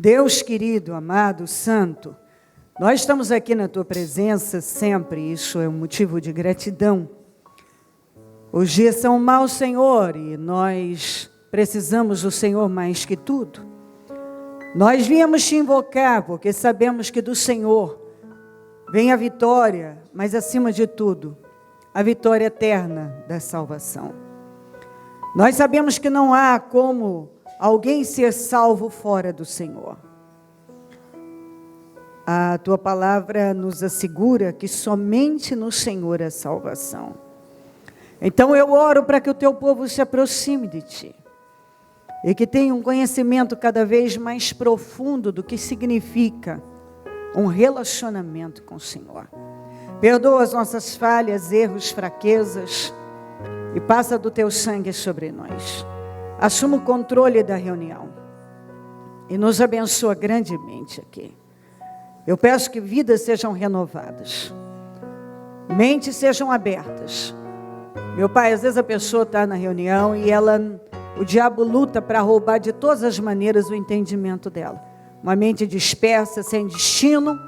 Deus querido, amado, santo, nós estamos aqui na tua presença sempre, isso é um motivo de gratidão. Os dias são maus, Senhor, e nós precisamos do Senhor mais que tudo. Nós viemos te invocar, porque sabemos que do Senhor vem a vitória, mas acima de tudo, a vitória eterna da salvação. Nós sabemos que não há como alguém ser salvo fora do Senhor. A tua palavra nos assegura que somente no Senhor há salvação. Então eu oro para que o teu povo se aproxime de ti e que tenha um conhecimento cada vez mais profundo do que significa um relacionamento com o Senhor. Perdoa as nossas falhas, erros, fraquezas e passa do teu sangue sobre nós. Assuma o controle da reunião e nos abençoa grandemente aqui. Eu peço que vidas sejam renovadas, mentes sejam abertas. Meu Pai, às vezes a pessoa está na reunião e o diabo luta para roubar de todas as maneiras o entendimento dela. Uma mente dispersa, sem destino.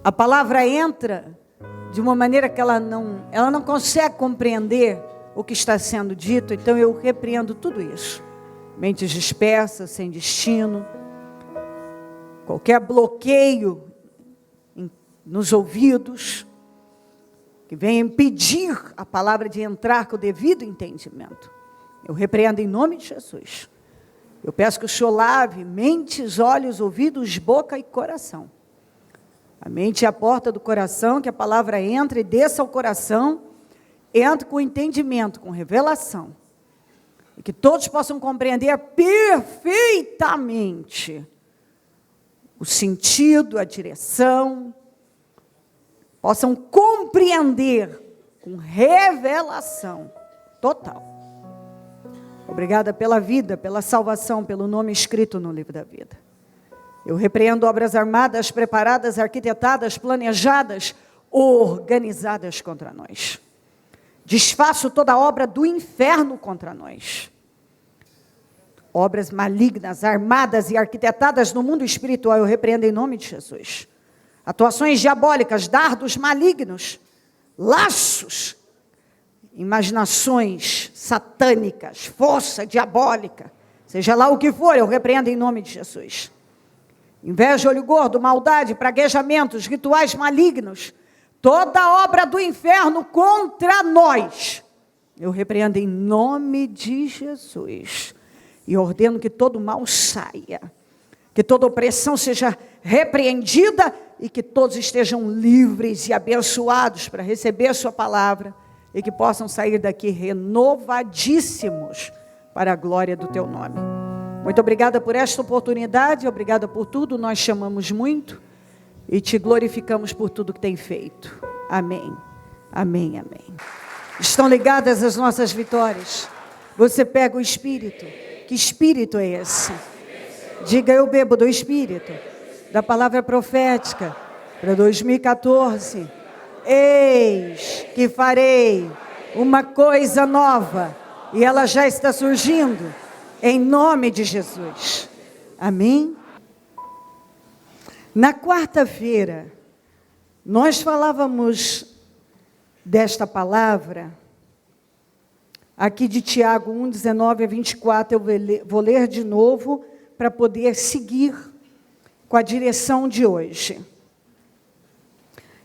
A palavra entra de uma maneira que ela não consegue compreender o que está sendo dito. Então eu repreendo tudo isso. Mentes dispersas, sem destino. Qualquer bloqueio nos ouvidos que venha impedir a palavra de entrar com o devido entendimento. Eu repreendo em nome de Jesus. Eu peço que o Senhor lave mentes, olhos, ouvidos, boca e coração. A mente é a porta do coração, que a palavra entre e desça ao coração, entre com entendimento, com revelação. E que todos possam compreender perfeitamente o sentido, a direção, possam compreender com revelação total. Obrigada pela vida, pela salvação, pelo nome escrito no livro da vida. Eu repreendo obras armadas, preparadas, arquitetadas, planejadas, organizadas contra nós. Desfaço toda obra do inferno contra nós. Obras malignas, armadas e arquitetadas no mundo espiritual, eu repreendo em nome de Jesus. Atuações diabólicas, dardos malignos, laços, imaginações satânicas, força diabólica, seja lá o que for, eu repreendo em nome de Jesus. Inveja, olho gordo, maldade, praguejamentos, rituais malignos, toda obra do inferno contra nós, eu repreendo em nome de Jesus. E ordeno que todo mal saia, que toda opressão seja repreendida e que todos estejam livres e abençoados para receber a sua palavra e que possam sair daqui renovadíssimos para a glória do teu nome. Muito obrigada por esta oportunidade, obrigada por tudo, nós te amamos muito e te glorificamos por tudo que tem feito. Amém, amém, amém. Estão ligadas as nossas vitórias. Você pega o Espírito. Que Espírito é esse? Diga, eu bebo do Espírito, da palavra profética para 2014. Eis que farei uma coisa nova e ela já está surgindo em nome de Jesus. Amém? Na quarta-feira, nós falávamos desta palavra aqui de Tiago 1, 19 a 24, eu vou ler de novo para poder seguir com a direção de hoje.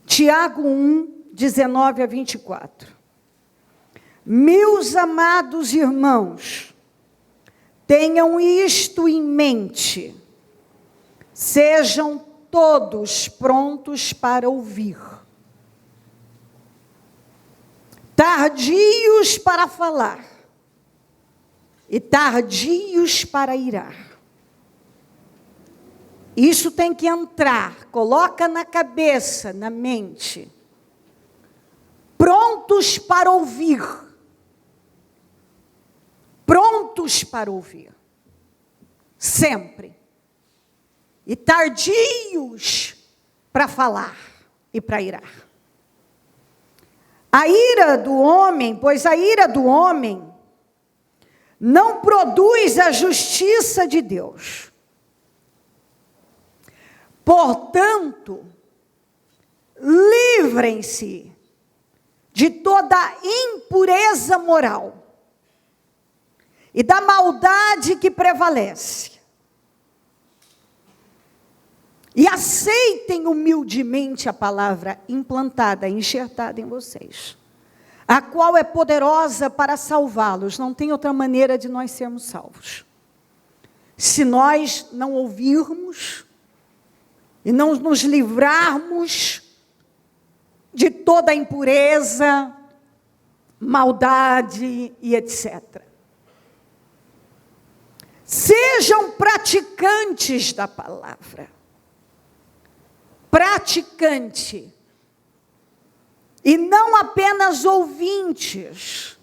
Tiago 1, 19 a 24. Meus amados irmãos, tenham isto em mente, sejam todos prontos para ouvir, tardios para falar e tardios para irar. Isso tem que entrar, coloca na cabeça, na mente. Prontos para ouvir. Prontos para ouvir. Sempre. E tardios para falar e para irar. A ira do homem, pois a ira do homem não produz a justiça de Deus. Portanto, livrem-se de toda impureza moral e da maldade que prevalece. E aceitem humildemente a palavra implantada, enxertada em vocês, a qual é poderosa para salvá-los. Não tem outra maneira de nós sermos salvos. Se nós não ouvirmos e não nos livrarmos de toda a impureza, maldade e etc. Sejam praticantes da palavra. Praticante. E não apenas ouvintes,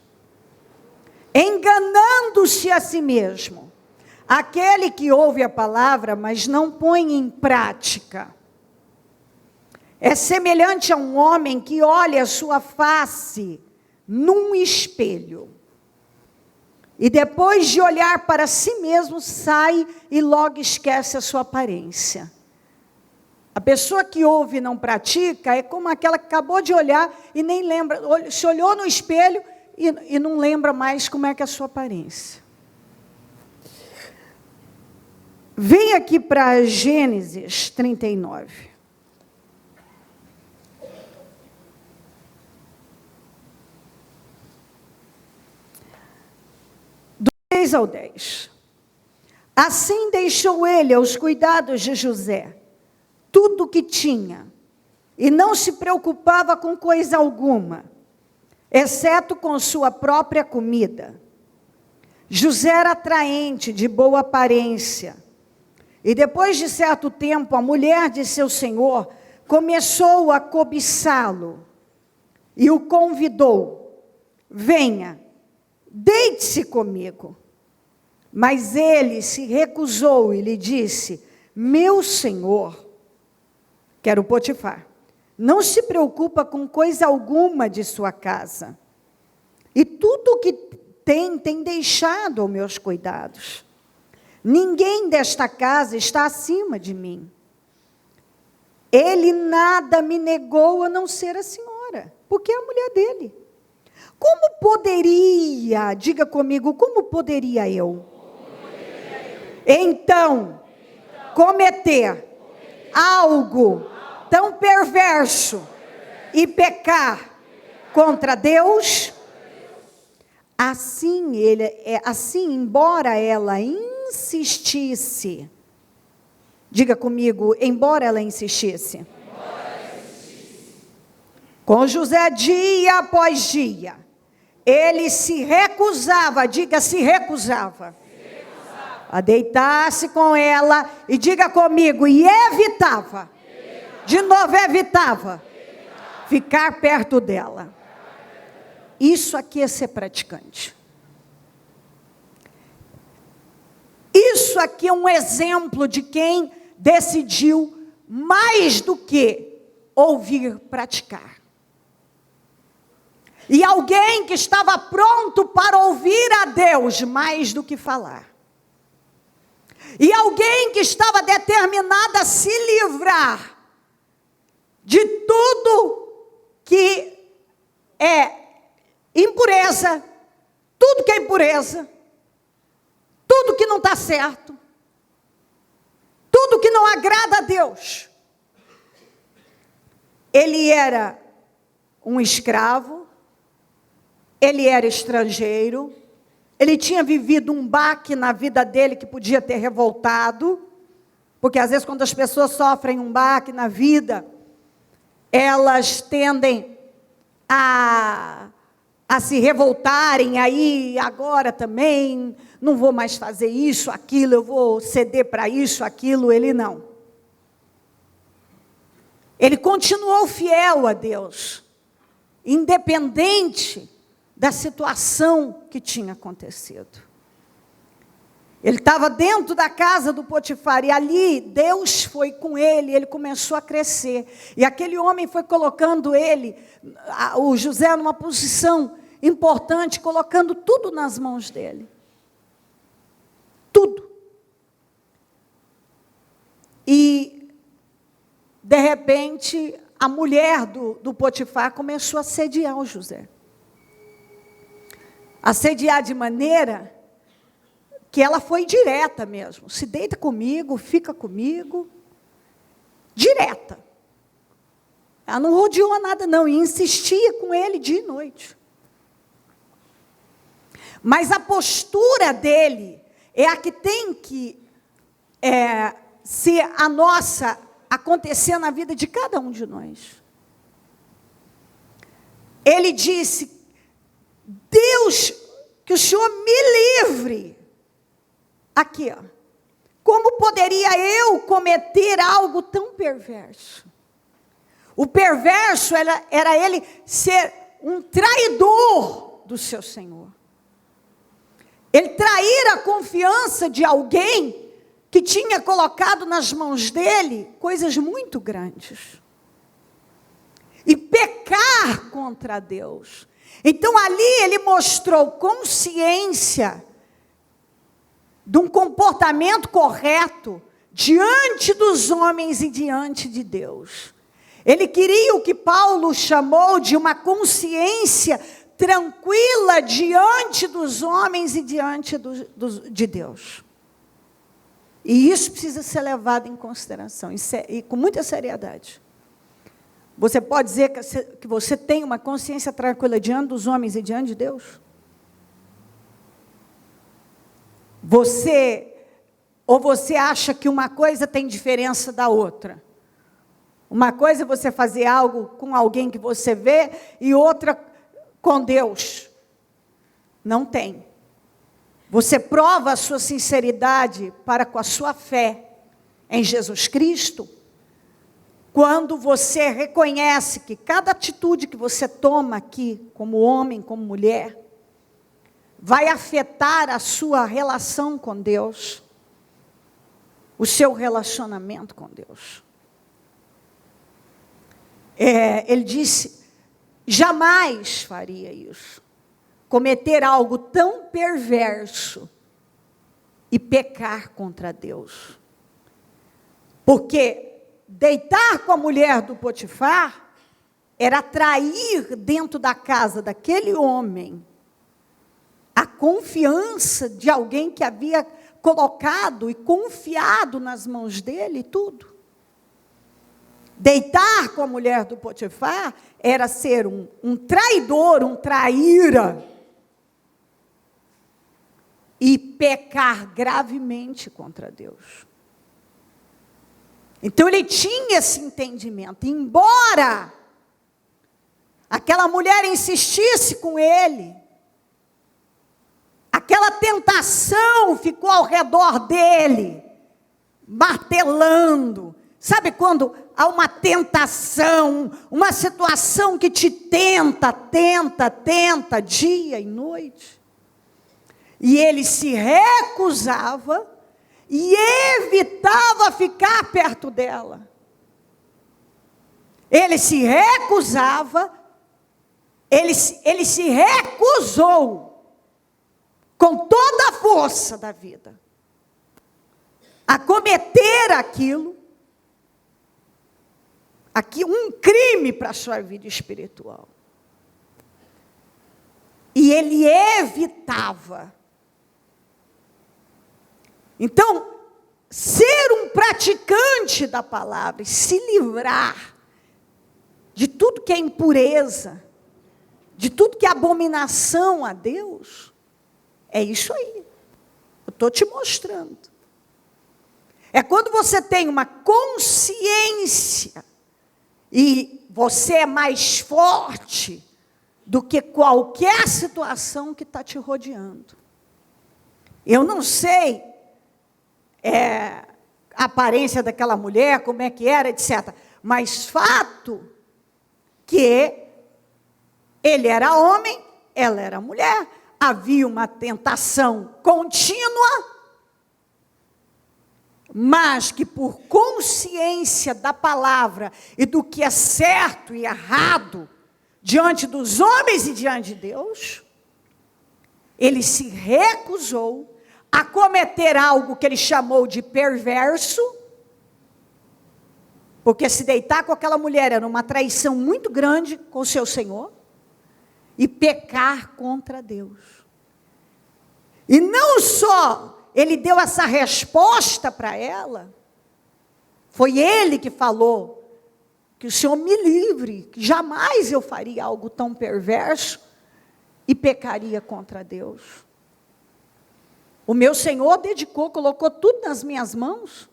enganando-se a si mesmo. Aquele que ouve a palavra, mas não põe em prática, é semelhante a um homem que olha a sua face num espelho. E depois de olhar para si mesmo, sai e logo esquece a sua aparência. A pessoa que ouve e não pratica é como aquela que acabou de olhar e nem lembra, se olhou no espelho e não lembra mais como é que é a sua aparência. Vem aqui para Gênesis 39. Do 6 ao 10. Assim deixou ele aos cuidados de José tudo o que tinha, e não se preocupava com coisa alguma, exceto com sua própria comida. José era atraente, de boa aparência, e depois de certo tempo, a mulher de seu senhor começou a cobiçá-lo, e o convidou: venha, deite-se comigo. Mas ele se recusou e lhe disse: meu senhor, que era o Potifar, não se preocupa com coisa alguma de sua casa, e tudo o que tem deixado aos meus cuidados. Ninguém desta casa está acima de mim. Ele nada me negou a não ser a senhora, porque é a mulher dele. Como poderia, diga comigo, como poderia eu? Então, cometer algo tão perverso e pecar contra Deus? Assim, embora ela insistisse, diga comigo, embora ela insistisse, com José dia após dia, ele se recusava, diga, se recusava, a deitar-se com ela, e diga comigo, e evitava, de novo evitava, ficar perto dela. Isso aqui é ser praticante. Isso aqui é um exemplo de quem decidiu, mais do que ouvir, praticar. E alguém que estava pronto para ouvir a Deus, mais do que falar. E alguém que estava determinado a se livrar de tudo que é impureza, tudo que é impureza, tudo que não está certo, tudo que não agrada a Deus. Ele era um escravo, ele era estrangeiro, ele tinha vivido um baque na vida dele que podia ter revoltado, porque às vezes quando as pessoas sofrem um baque na vida, elas tendem a se revoltarem, aí agora também, não vou mais fazer isso, aquilo, eu vou ceder para isso, aquilo. Ele não. Ele continuou fiel a Deus, independente da situação que tinha acontecido. Ele estava dentro da casa do Potifar, e ali Deus foi com ele, ele começou a crescer. E aquele homem foi colocando ele, o José, numa posição importante, colocando tudo nas mãos dele. Tudo. E, de repente, a mulher do Potifar começou a assediar o José. Assediar de maneira que ela foi direta mesmo. Se deita comigo, fica comigo. Direta. Ela não rodeou nada não, e insistia com ele dia e noite. Mas a postura dele é a que tem que ser a nossa, acontecer na vida de cada um de nós. Ele disse, Deus, que o Senhor me livre. Aqui, ó. Como poderia eu cometer algo tão perverso? O perverso era ele ser um traidor do seu Senhor. Ele trair a confiança de alguém que tinha colocado nas mãos dele coisas muito grandes. E pecar contra Deus. Então ali ele mostrou consciência de um comportamento correto diante dos homens e diante de Deus. Ele queria o que Paulo chamou de uma consciência tranquila diante dos homens e diante de Deus. E isso precisa ser levado em consideração, e com muita seriedade. Você pode dizer que você tem uma consciência tranquila diante dos homens e diante de Deus? Ou você acha que uma coisa tem diferença da outra? Uma coisa é você fazer algo com alguém que você vê, e outra com Deus. Não tem. Você prova a sua sinceridade para com a sua fé em Jesus Cristo, quando você reconhece que cada atitude que você toma aqui, como homem, como mulher, vai afetar a sua relação com Deus, o seu relacionamento com Deus. Ele disse, jamais faria isso, cometer algo tão perverso e pecar contra Deus. Porque deitar com a mulher do Potifar era trair dentro da casa daquele homem a confiança de alguém que havia colocado e confiado nas mãos dele tudo. Deitar com a mulher do Potifar era ser um traidor, um traíra, e pecar gravemente contra Deus. Então ele tinha esse entendimento, embora aquela mulher insistisse com ele, aquela tentação ficou ao redor dele, martelando. Sabe quando há uma tentação, uma situação que te tenta dia e noite? E ele se recusava e evitava ficar perto dela. Ele se recusava, ele se recusou com toda a força da vida a cometer aquilo, um crime para a sua vida espiritual. E ele evitava. Então, ser um praticante da palavra e se livrar de tudo que é impureza, de tudo que é abominação a Deus, é isso aí. Eu estou te mostrando. É quando você tem uma consciência e você é mais forte do que qualquer situação que está te rodeando. Eu não sei a aparência daquela mulher, como é que era, etc. Mas fato que ele era homem, ela era mulher. Havia uma tentação contínua, mas que por consciência da palavra e do que é certo e errado, diante dos homens e diante de Deus, ele se recusou a cometer algo que ele chamou de perverso, porque se deitar com aquela mulher era uma traição muito grande com o seu Senhor, e pecar contra Deus. E não só ele deu essa resposta para ela, foi ele que falou, que o Senhor me livre, que jamais eu faria algo tão perverso e pecaria contra Deus. O meu Senhor dedicou, colocou tudo nas minhas mãos,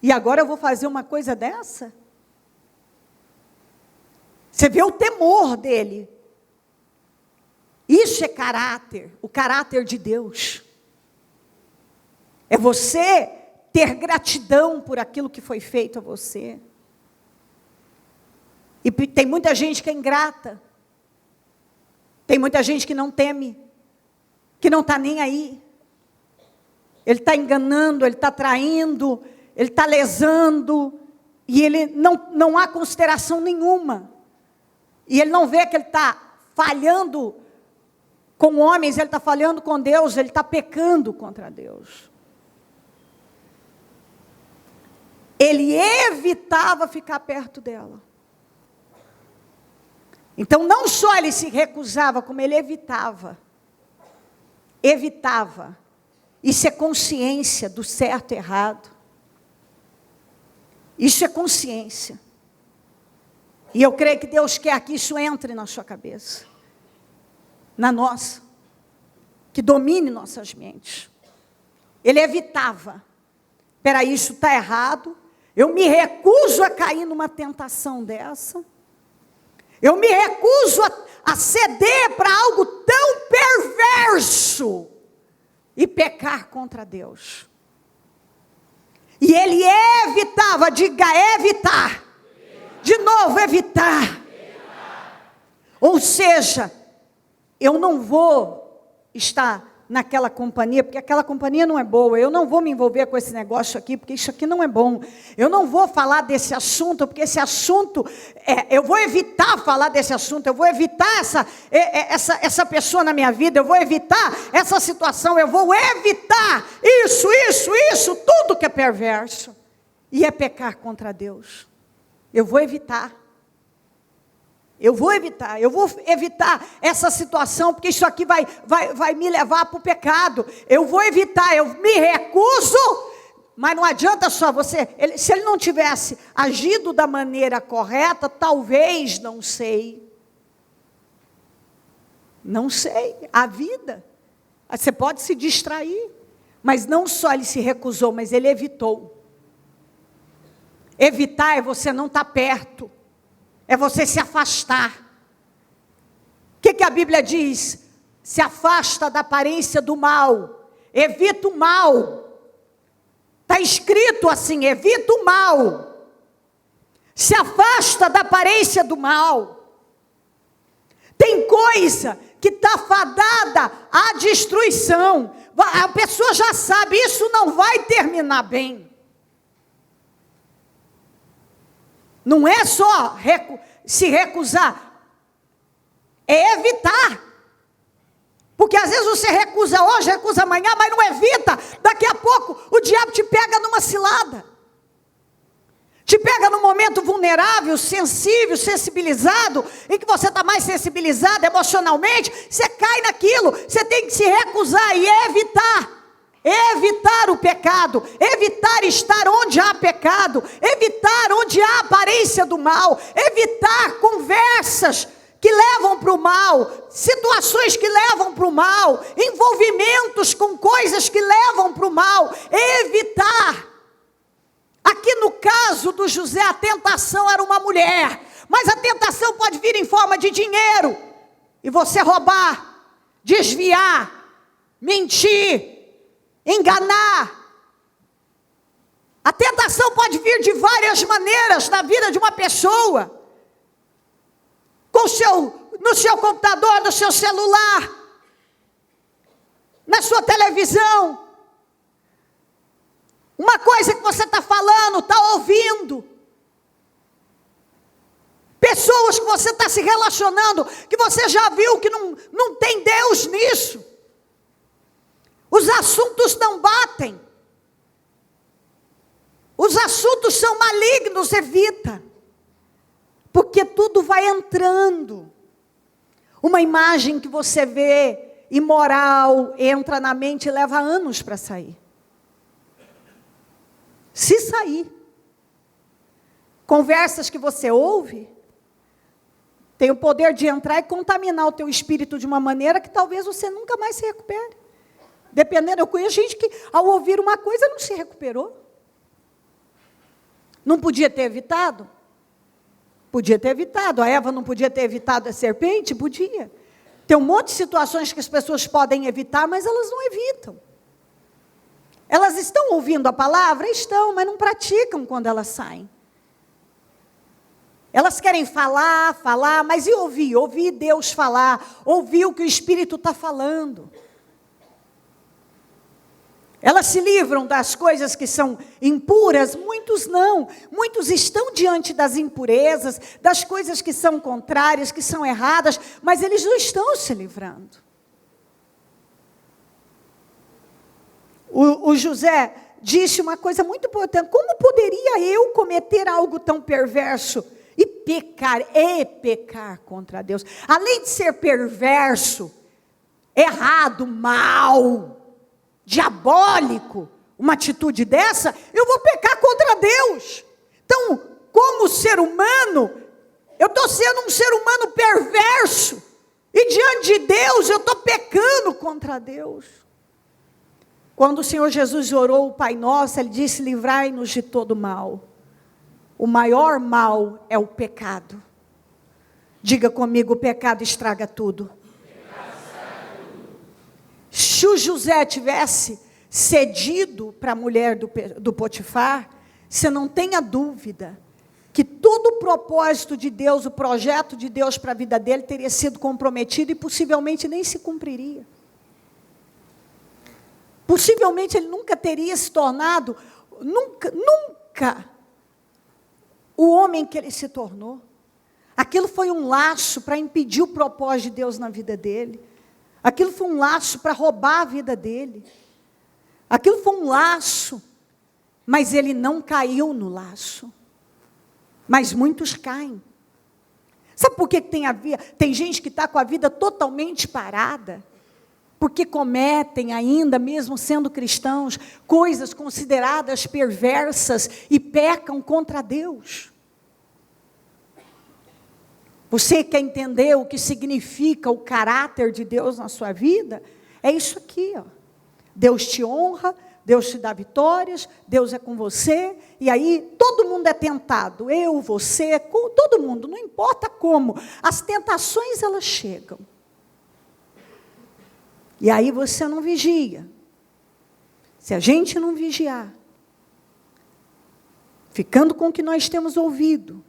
e agora eu vou fazer uma coisa dessa? Você vê o temor dele. Isso é caráter, o caráter de Deus. É você ter gratidão por aquilo que foi feito a você. E tem muita gente que é ingrata. Tem muita gente que não teme, que não está nem aí. Ele está enganando, ele está traindo, ele está lesando, e ele não há consideração nenhuma. E ele não vê que ele está falhando com homens, ele está falhando com Deus, ele está pecando contra Deus. Ele evitava ficar perto dela. Então, não só ele se recusava, como ele evitava. Evitava. Isso é consciência do certo e errado. Isso é consciência. E eu creio que Deus quer que isso entre na sua cabeça. Na nossa. Que domine nossas mentes. Ele evitava. Peraí, isso está errado. Eu me recuso a cair numa tentação dessa. Eu me recuso a ceder para algo tão perverso e pecar contra Deus. E ele evitava, diga evitar. De novo, evitar. Ou seja, eu não vou estar naquela companhia, porque aquela companhia não é boa. Eu não vou me envolver com esse negócio aqui, porque isso aqui não é bom. Eu não vou falar desse assunto, porque esse assunto, eu vou evitar falar desse assunto, eu vou evitar essa pessoa na minha vida, eu vou evitar essa situação, eu vou evitar isso, tudo que é perverso. E é pecar contra Deus. Eu vou evitar. Eu vou evitar essa situação, porque isso aqui vai me levar para o pecado. Eu vou evitar, eu me recuso, mas não adianta só você, se ele não tivesse agido da maneira correta, talvez, não sei, a vida, você pode se distrair, mas não só ele se recusou, mas ele evitou. Evitar é você não estar perto. É você se afastar. O que a Bíblia diz? Se afasta da aparência do mal. Evita o mal. Está escrito assim, evita o mal. Se afasta da aparência do mal. Tem coisa que está fadada à destruição. A pessoa já sabe, isso não vai terminar bem. Não é só se recusar, é evitar. Porque às vezes você recusa hoje, recusa amanhã, mas não evita. Daqui a pouco o diabo te pega numa cilada. Te pega num momento vulnerável, sensível, sensibilizado, em que você está mais sensibilizado emocionalmente, você cai naquilo. Você tem que se recusar e evitar. Evitar o pecado, evitar estar onde há pecado, evitar onde há aparência do mal, evitar conversas que levam para o mal, situações que levam para o mal, envolvimentos com coisas que levam para o mal, evitar. Aqui no caso do José, a tentação era uma mulher, mas a tentação pode vir em forma de dinheiro, e você roubar, desviar, mentir, enganar. A tentação pode vir de várias maneiras na vida de uma pessoa. No seu computador, no seu celular, na sua televisão. Uma coisa que você está falando, está ouvindo. Pessoas que você está se relacionando, que você já viu que não tem Deus nisso. Os assuntos não batem. Os assuntos são malignos, evita. Porque tudo vai entrando. Uma imagem que você vê imoral entra na mente e leva anos para sair. Se sair. Conversas que você ouve tem o poder de entrar e contaminar o teu espírito de uma maneira que talvez você nunca mais se recupere. Dependendo, eu conheço gente que ao ouvir uma coisa não se recuperou. Não podia ter evitado? Podia ter evitado. A Eva não podia ter evitado a serpente? Podia. Tem um monte de situações que as pessoas podem evitar, mas elas não evitam. Elas estão ouvindo a palavra? Estão, mas não praticam quando elas saem. Elas querem falar, mas e ouvir? Ouvir Deus falar, ouvir o que o Espírito está falando. Elas se livram das coisas que são impuras? Muitos não. Muitos estão diante das impurezas, das coisas que são contrárias, que são erradas, mas eles não estão se livrando. O José disse uma coisa muito importante: como poderia eu cometer algo tão perverso e pecar contra Deus? Além de ser perverso, errado, mal, diabólico, uma atitude dessa, eu vou pecar contra Deus. Então, como ser humano, eu estou sendo um ser humano perverso, e diante de Deus eu estou pecando contra Deus. Quando o Senhor Jesus orou o Pai Nosso, Ele disse: livrai-nos de todo mal. O maior mal é o pecado. Diga comigo: o pecado estraga tudo. Se o José tivesse cedido para a mulher do Potifar, você não tenha dúvida que todo o propósito de Deus, o projeto de Deus para a vida dele teria sido comprometido e possivelmente nem se cumpriria. Possivelmente ele nunca teria se tornado, nunca, o homem que ele se tornou. Aquilo foi um laço para impedir o propósito de Deus na vida dele. Aquilo foi um laço para roubar a vida dele. Aquilo foi um laço, mas ele não caiu no laço. Mas muitos caem. Sabe por que tem gente que está com a vida totalmente parada? Porque cometem ainda, mesmo sendo cristãos, coisas consideradas perversas e pecam contra Deus. Você quer entender o que significa o caráter de Deus na sua vida? É isso aqui, ó. Deus te honra, Deus te dá vitórias, Deus é com você, e aí todo mundo é tentado, eu, você, todo mundo, não importa como, as tentações elas chegam. E aí você não vigia. Se a gente não vigiar, ficando com o que nós temos ouvido,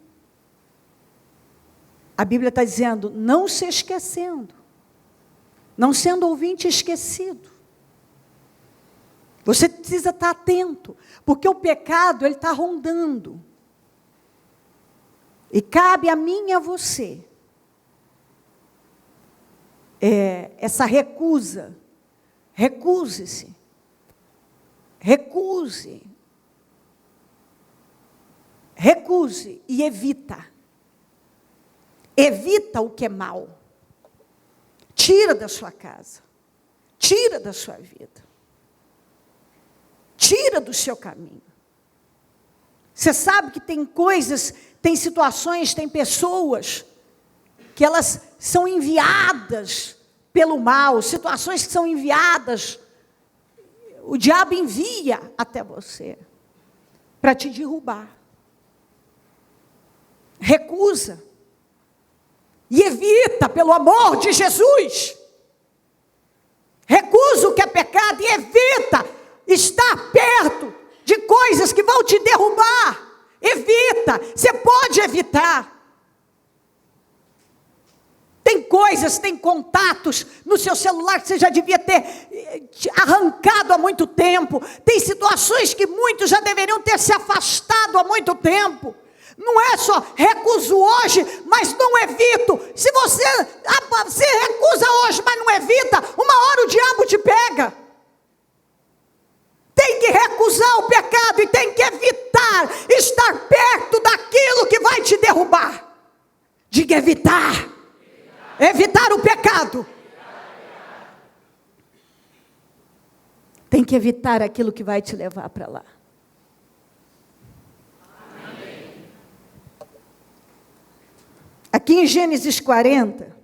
a Bíblia está dizendo, não se esquecendo, não sendo ouvinte esquecido. Você precisa estar atento, porque o pecado ele está rondando. E cabe a mim e a você essa recusa. Recuse-se. Recuse e evita. Evita o que é mal. Tira da sua casa. Tira da sua vida. Tira do seu caminho. Você sabe que tem coisas, tem situações, tem pessoas que elas são enviadas pelo mal, situações que são enviadas, o diabo envia até você para te derrubar. Recusa e evita, pelo amor de Jesus. Recusa o que é pecado e evita estar perto de coisas que vão te derrubar. Evita, você pode evitar. Tem coisas, tem contatos no seu celular que você já devia ter arrancado há muito tempo. Tem situações que muitos já deveriam ter se afastado há muito tempo. Não é só recuso hoje, mas não evito. Se você recusa hoje, mas não evita, uma hora o diabo te pega. tem que recusar o pecado e tem que evitar estar perto daquilo que vai te derrubar. Diga evitar. Evitar o pecado. Tem que evitar aquilo que vai te levar para lá. Aqui em Gênesis 40,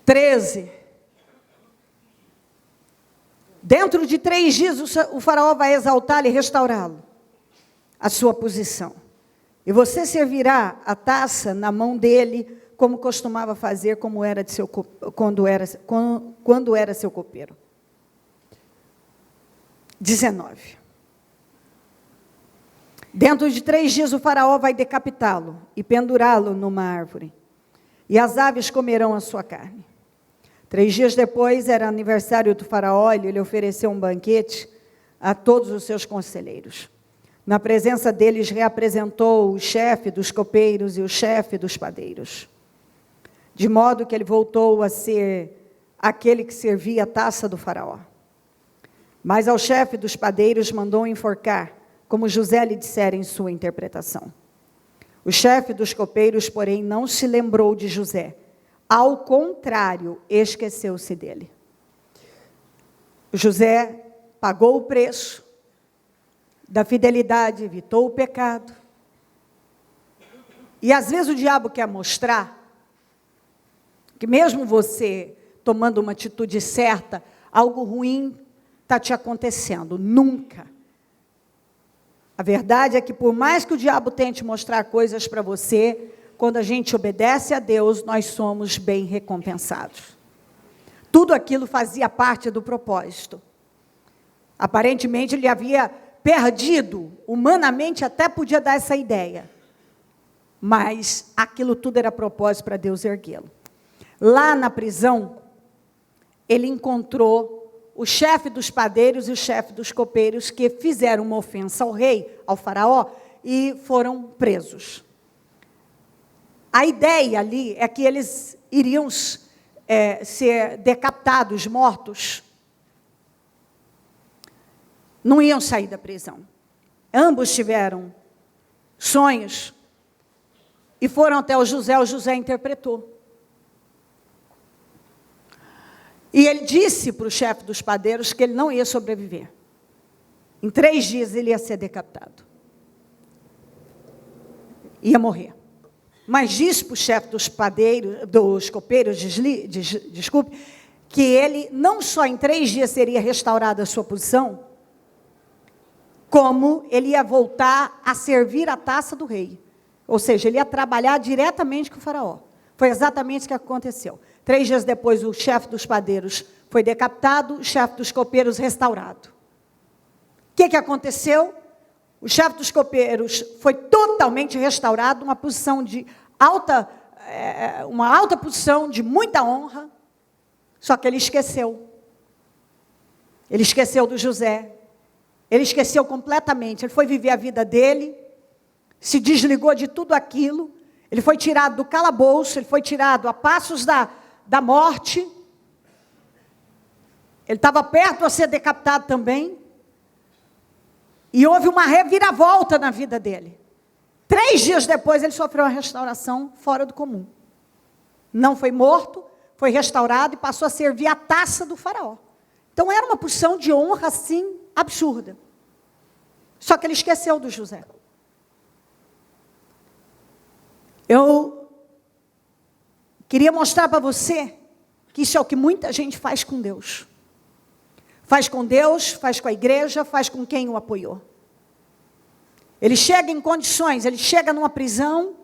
13, dentro de 3 dias o faraó vai exaltá-lo e restaurá-lo, a sua posição. E você servirá a taça na mão dele, como costumava fazer, quando era seu copeiro. 19. Dentro de 3 dias o faraó vai decapitá-lo e pendurá-lo numa árvore. E as aves comerão a sua carne. 3 dias depois era aniversário do faraó, ele lhe ofereceu um banquete a todos os seus conselheiros. Na presença deles reapresentou o chefe dos copeiros e o chefe dos padeiros. De modo que ele voltou a ser aquele que servia a taça do faraó. Mas ao chefe dos padeiros mandou enforcar, como José lhe dissera em sua interpretação. O chefe dos copeiros, porém, não se lembrou de José. Ao contrário, esqueceu-se dele. José pagou o preço da fidelidade, evitou o pecado. E às vezes o diabo quer mostrar que mesmo você tomando uma atitude certa, algo ruim está te acontecendo. Nunca. A verdade é que por mais que o diabo tente mostrar coisas para você, quando a gente obedece a Deus, nós somos bem recompensados. Tudo aquilo fazia parte do propósito. Aparentemente ele havia perdido, humanamente até podia dar essa ideia. Mas aquilo tudo era propósito para Deus erguê-lo. Lá na prisão, ele encontrou o chefe dos padeiros e o chefe dos copeiros que fizeram uma ofensa ao rei, ao faraó, e foram presos. A ideia ali é que eles iriam ser decapitados, mortos. Não iam sair da prisão. Ambos tiveram sonhos e foram até o José interpretou. E ele disse para o chefe dos padeiros que ele não ia sobreviver. Em 3 dias ele ia ser decapitado. Ia morrer. Mas disse para o chefe dos padeiros, dos copeiros, desculpe, que ele não só em 3 dias seria restaurado a sua posição, como ele ia voltar a servir a taça do rei. Ou seja, ele ia trabalhar diretamente com o faraó. Foi exatamente o que aconteceu. 3 dias depois, o chefe dos padeiros foi decapitado, o chefe dos copeiros restaurado. O que aconteceu? O chefe dos copeiros foi totalmente restaurado, uma alta posição de muita honra, só que ele esqueceu. Ele esqueceu do José. Ele esqueceu completamente. Ele foi viver a vida dele, se desligou de tudo aquilo. Ele foi tirado do calabouço, ele foi tirado a passos da morte. Ele estava perto a ser decapitado também. E houve uma reviravolta na vida dele. 3 dias depois ele sofreu uma restauração fora do comum. Não foi morto, foi restaurado e passou a servir a taça do faraó. Então era uma posição de honra assim, absurda. Só que ele esqueceu do José. Eu queria mostrar para você que isso é o que muita gente faz com Deus. Faz com Deus, faz com a igreja, faz com quem o apoiou. Ele chega em condições, ele chega numa prisão,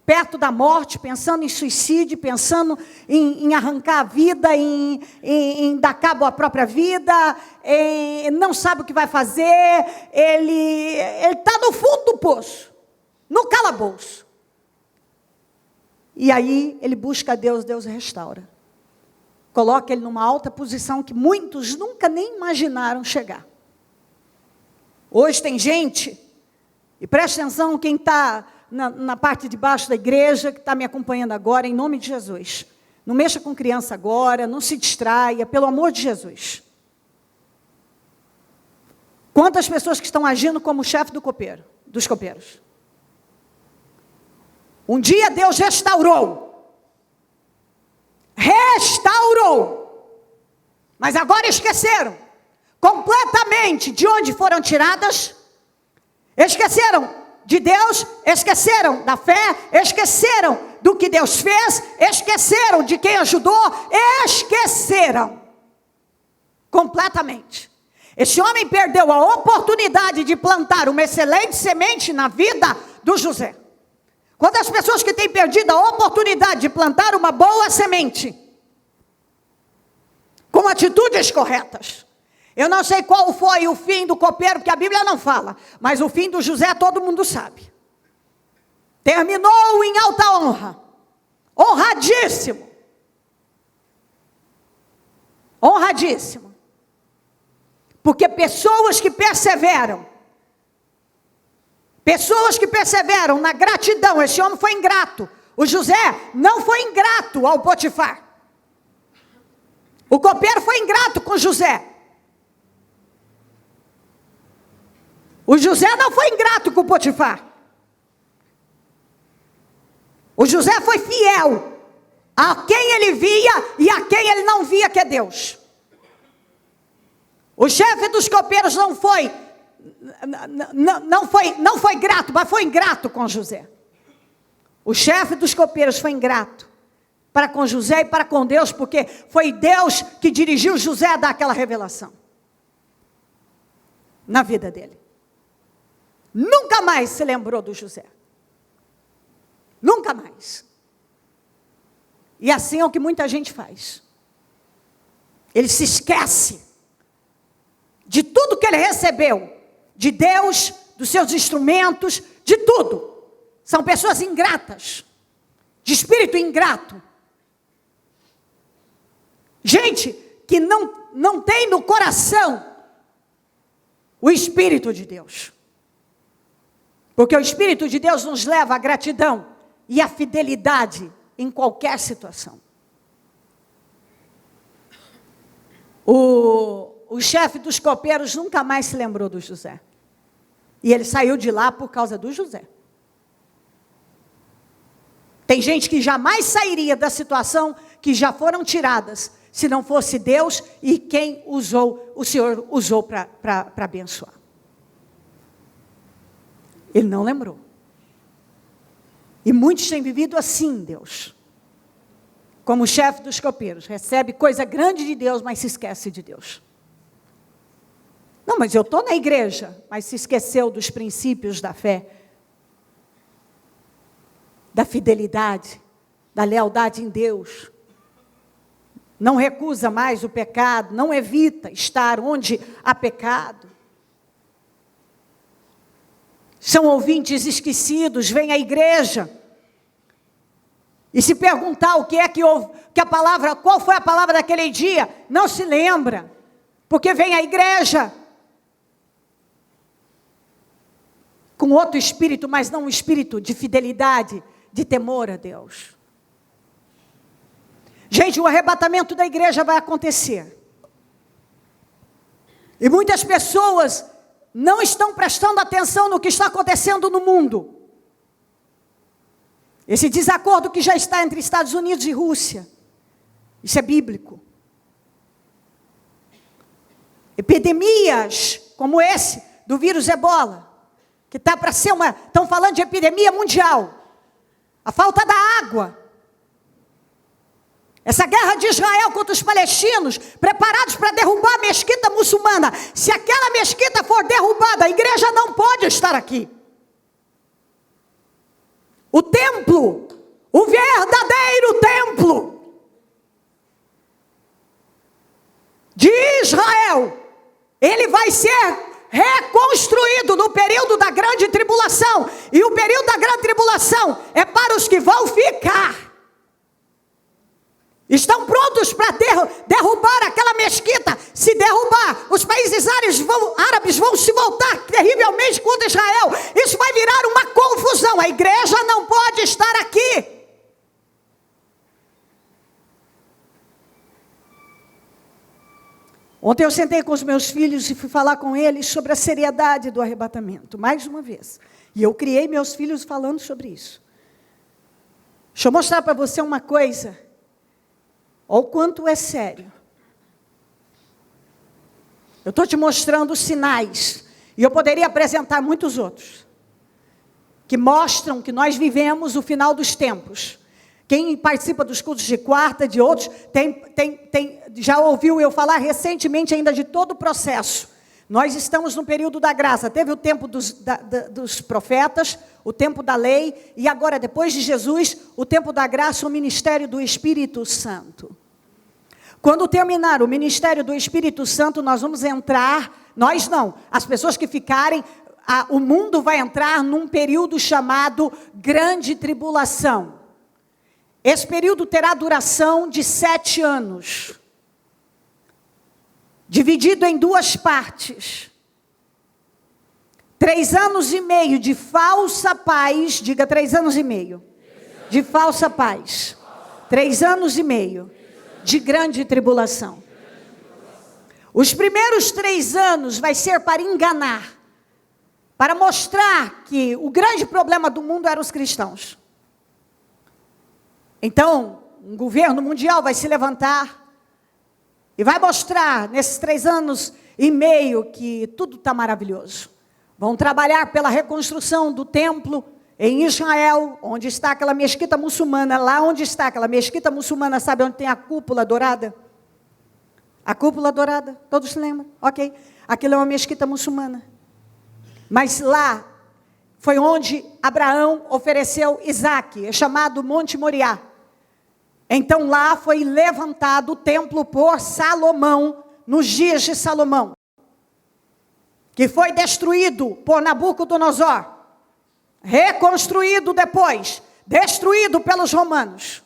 perto da morte, pensando em suicídio, pensando em arrancar a vida, em dar cabo à própria vida, não sabe o que vai fazer, ele está no fundo do poço, no calabouço. E aí ele busca a Deus, Deus restaura. Coloca ele numa alta posição que muitos nunca nem imaginaram chegar. Hoje tem gente, e preste atenção quem está na parte de baixo da igreja, que está me acompanhando agora, em nome de Jesus. Não mexa com criança agora, não se distraia, pelo amor de Jesus. Quantas pessoas que estão agindo como chefe dos copeiros? Um dia Deus restaurou, mas agora esqueceram completamente de onde foram tiradas, esqueceram de Deus, esqueceram da fé, esqueceram do que Deus fez, esqueceram de quem ajudou, esqueceram completamente. Esse homem perdeu a oportunidade de plantar uma excelente semente na vida do José. Quantas pessoas que têm perdido a oportunidade de plantar uma boa semente, com atitudes corretas? Eu não sei qual foi o fim do copeiro, porque a Bíblia não fala, mas o fim do José todo mundo sabe. Terminou em alta honra, honradíssimo, honradíssimo, porque pessoas que perseveram na gratidão, esse homem foi ingrato. O José não foi ingrato ao Potifar, o copeiro foi ingrato com José. O José não foi ingrato com o Potifar. O José foi fiel a quem ele via e a quem ele não via, que é Deus. O chefe dos copeiros não foi grato, mas foi ingrato com José. O chefe dos copeiros foi ingrato para com José e para com Deus, porque foi Deus que dirigiu José a dar aquela revelação na vida dele. Nunca mais se lembrou do José. Nunca mais. E assim é o que muita gente faz. Ele se esquece de tudo que ele recebeu, de Deus, dos seus instrumentos, de tudo. São pessoas ingratas, de espírito ingrato. Gente que não tem no coração o Espírito de Deus. Porque o Espírito de Deus nos leva à gratidão e à fidelidade em qualquer situação. O chefe dos copeiros nunca mais se lembrou do José. E ele saiu de lá por causa do José. Tem gente que jamais sairia da situação que já foram tiradas, se não fosse Deus e quem o Senhor usou para abençoar. Ele não lembrou. E muitos têm vivido assim, Deus. Como o chefe dos copeiros. Recebe coisa grande de Deus, mas se esquece de Deus. Não, mas eu estou na igreja. Mas se esqueceu dos princípios da fé. Da fidelidade. Da lealdade em Deus. Não recusa mais o pecado. Não evita estar onde há pecado. São ouvintes esquecidos, vêm à igreja. E se perguntar o que é que houve, qual foi a palavra daquele dia, não se lembra. Porque vem à igreja com outro espírito, mas não um espírito de fidelidade, de temor a Deus. Gente, o arrebatamento da igreja vai acontecer. E muitas pessoas não estão prestando atenção no que está acontecendo no mundo. Esse desacordo que já está entre Estados Unidos e Rússia. Isso é bíblico. Epidemias como esse do vírus Ebola, que está para ser estão falando de epidemia mundial. A falta da água. Essa guerra de Israel contra os palestinos, preparados para derrubar a mesquita muçulmana. Se aquela mesquita for derrubada, a igreja não pode estar aqui. O templo, o verdadeiro templo de Israel, ele vai ser reconstruído no período da grande tribulação. E o período da grande tribulação é para os que vão ficar. Estão prontos para derrubar aquela mesquita. Se derrubar, os países árabes vão se voltar terrivelmente contra Israel. Isso vai virar uma confusão. A igreja não pode estar aqui. Ontem eu sentei com os meus filhos e fui falar com eles sobre a seriedade do arrebatamento, mais uma vez. E eu criei meus filhos falando sobre isso. Deixa eu mostrar para você uma coisa. Olha o quanto é sério. Eu estou te mostrando os sinais. E eu poderia apresentar muitos outros. Que mostram que nós vivemos o final dos tempos. Quem participa dos cultos de quarta, de outros, já ouviu eu falar recentemente ainda de todo o processo. Nós estamos no período da graça. Teve o tempo dos profetas, o tempo da lei, e agora, depois de Jesus, o tempo da graça, o ministério do Espírito Santo. Quando terminar o ministério do Espírito Santo, nós vamos entrar, nós não, as pessoas que ficarem, o mundo vai entrar num período chamado Grande Tribulação. Esse período terá duração de 7 anos. Dividido em 2 partes. 3 anos e meio de falsa paz, diga 3 anos e meio, de falsa paz. 3 anos e meio de grande tribulação. Os primeiros 3 anos vai ser para enganar, para mostrar que o grande problema do mundo eram os cristãos. Então, um governo mundial vai se levantar e vai mostrar, nesses 3 anos e meio, que tudo está maravilhoso. Vão trabalhar pela reconstrução do templo em Israel, onde está aquela mesquita muçulmana. Lá onde está aquela mesquita muçulmana, sabe onde tem a cúpula dourada? A cúpula dourada, todos se lembram? Ok. Aquilo é uma mesquita muçulmana. Mas lá foi onde Abraão ofereceu Isaque, é chamado Monte Moriá. Então lá foi levantado o templo por Salomão, nos dias de Salomão, que foi destruído por Nabucodonosor, reconstruído depois, destruído pelos romanos.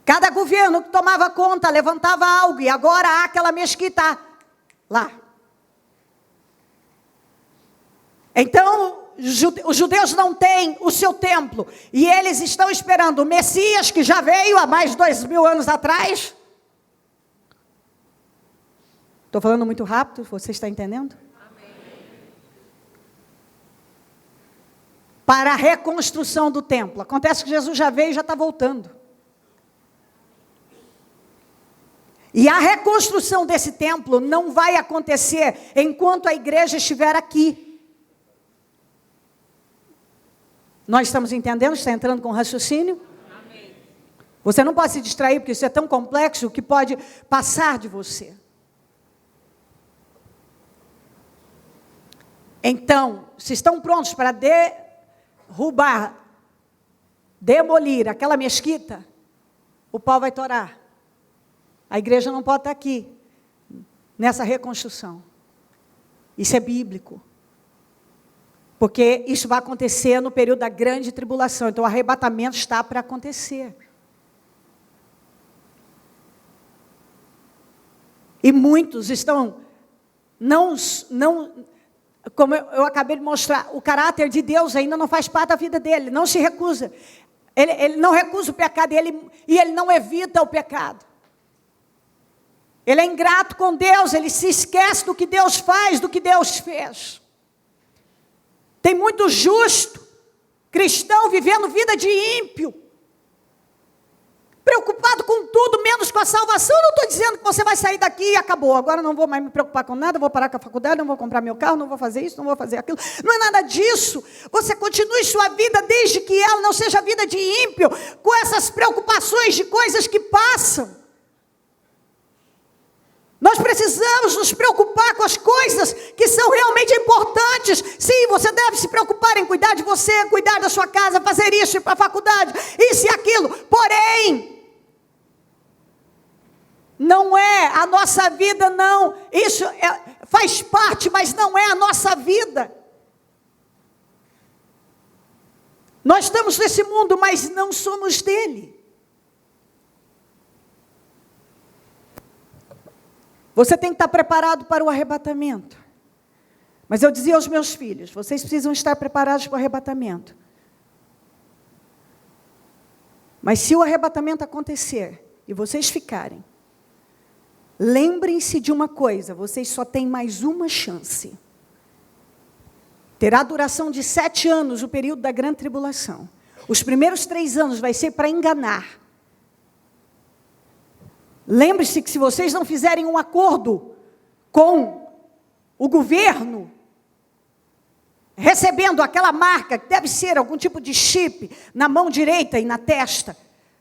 Cada governo que tomava conta levantava algo, e agora há aquela mesquita lá. Então, os judeus não têm o seu templo, e eles estão esperando o Messias, que já veio há mais de 2000 anos atrás. Estou falando muito rápido, você está entendendo? Amém. Para a reconstrução do templo. Acontece que Jesus já veio e já está voltando. E a reconstrução desse templo não vai acontecer enquanto a igreja estiver aqui. Nós estamos entendendo? Está entrando com raciocínio? Amém. Você não pode se distrair, porque isso é tão complexo que pode passar de você. Então, se estão prontos para derrubar, demolir aquela mesquita, o pau vai torar. A igreja não pode estar aqui, nessa reconstrução. Isso é bíblico. Porque isso vai acontecer no período da grande tribulação. Então, o arrebatamento está para acontecer. E muitos estão, como eu acabei de mostrar, o caráter de Deus ainda não faz parte da vida dele, não se recusa. Ele não recusa o pecado e ele não evita o pecado. Ele é ingrato com Deus, ele se esquece do que Deus faz, do que Deus fez. Tem muito justo, cristão, vivendo vida de ímpio, preocupado com tudo, menos com a salvação. Eu não estou dizendo que você vai sair daqui e acabou. Agora não vou mais me preocupar com nada, vou parar com a faculdade, não vou comprar meu carro, não vou fazer isso, não vou fazer aquilo. Não é nada disso. Você continue sua vida desde que ela não seja vida de ímpio, com essas preocupações de coisas que passam. Nós precisamos nos preocupar com as coisas que são realmente importantes. Sim, você deve se preocupar em cuidar de você, cuidar da sua casa, fazer isso, ir para a faculdade, isso e aquilo. Porém, não é a nossa vida, não. Isso faz parte, mas não é a nossa vida. Nós estamos nesse mundo, mas não somos dele. Você tem que estar preparado para o arrebatamento. Mas eu dizia aos meus filhos, vocês precisam estar preparados para o arrebatamento. Mas se o arrebatamento acontecer e vocês ficarem, lembrem-se de uma coisa, vocês só têm mais uma chance. Terá duração de 7 anos, o período da grande tribulação. Os primeiros 3 anos vai ser para enganar. Lembre-se que se vocês não fizerem um acordo com o governo, recebendo aquela marca, que deve ser algum tipo de chip, na mão direita e na testa,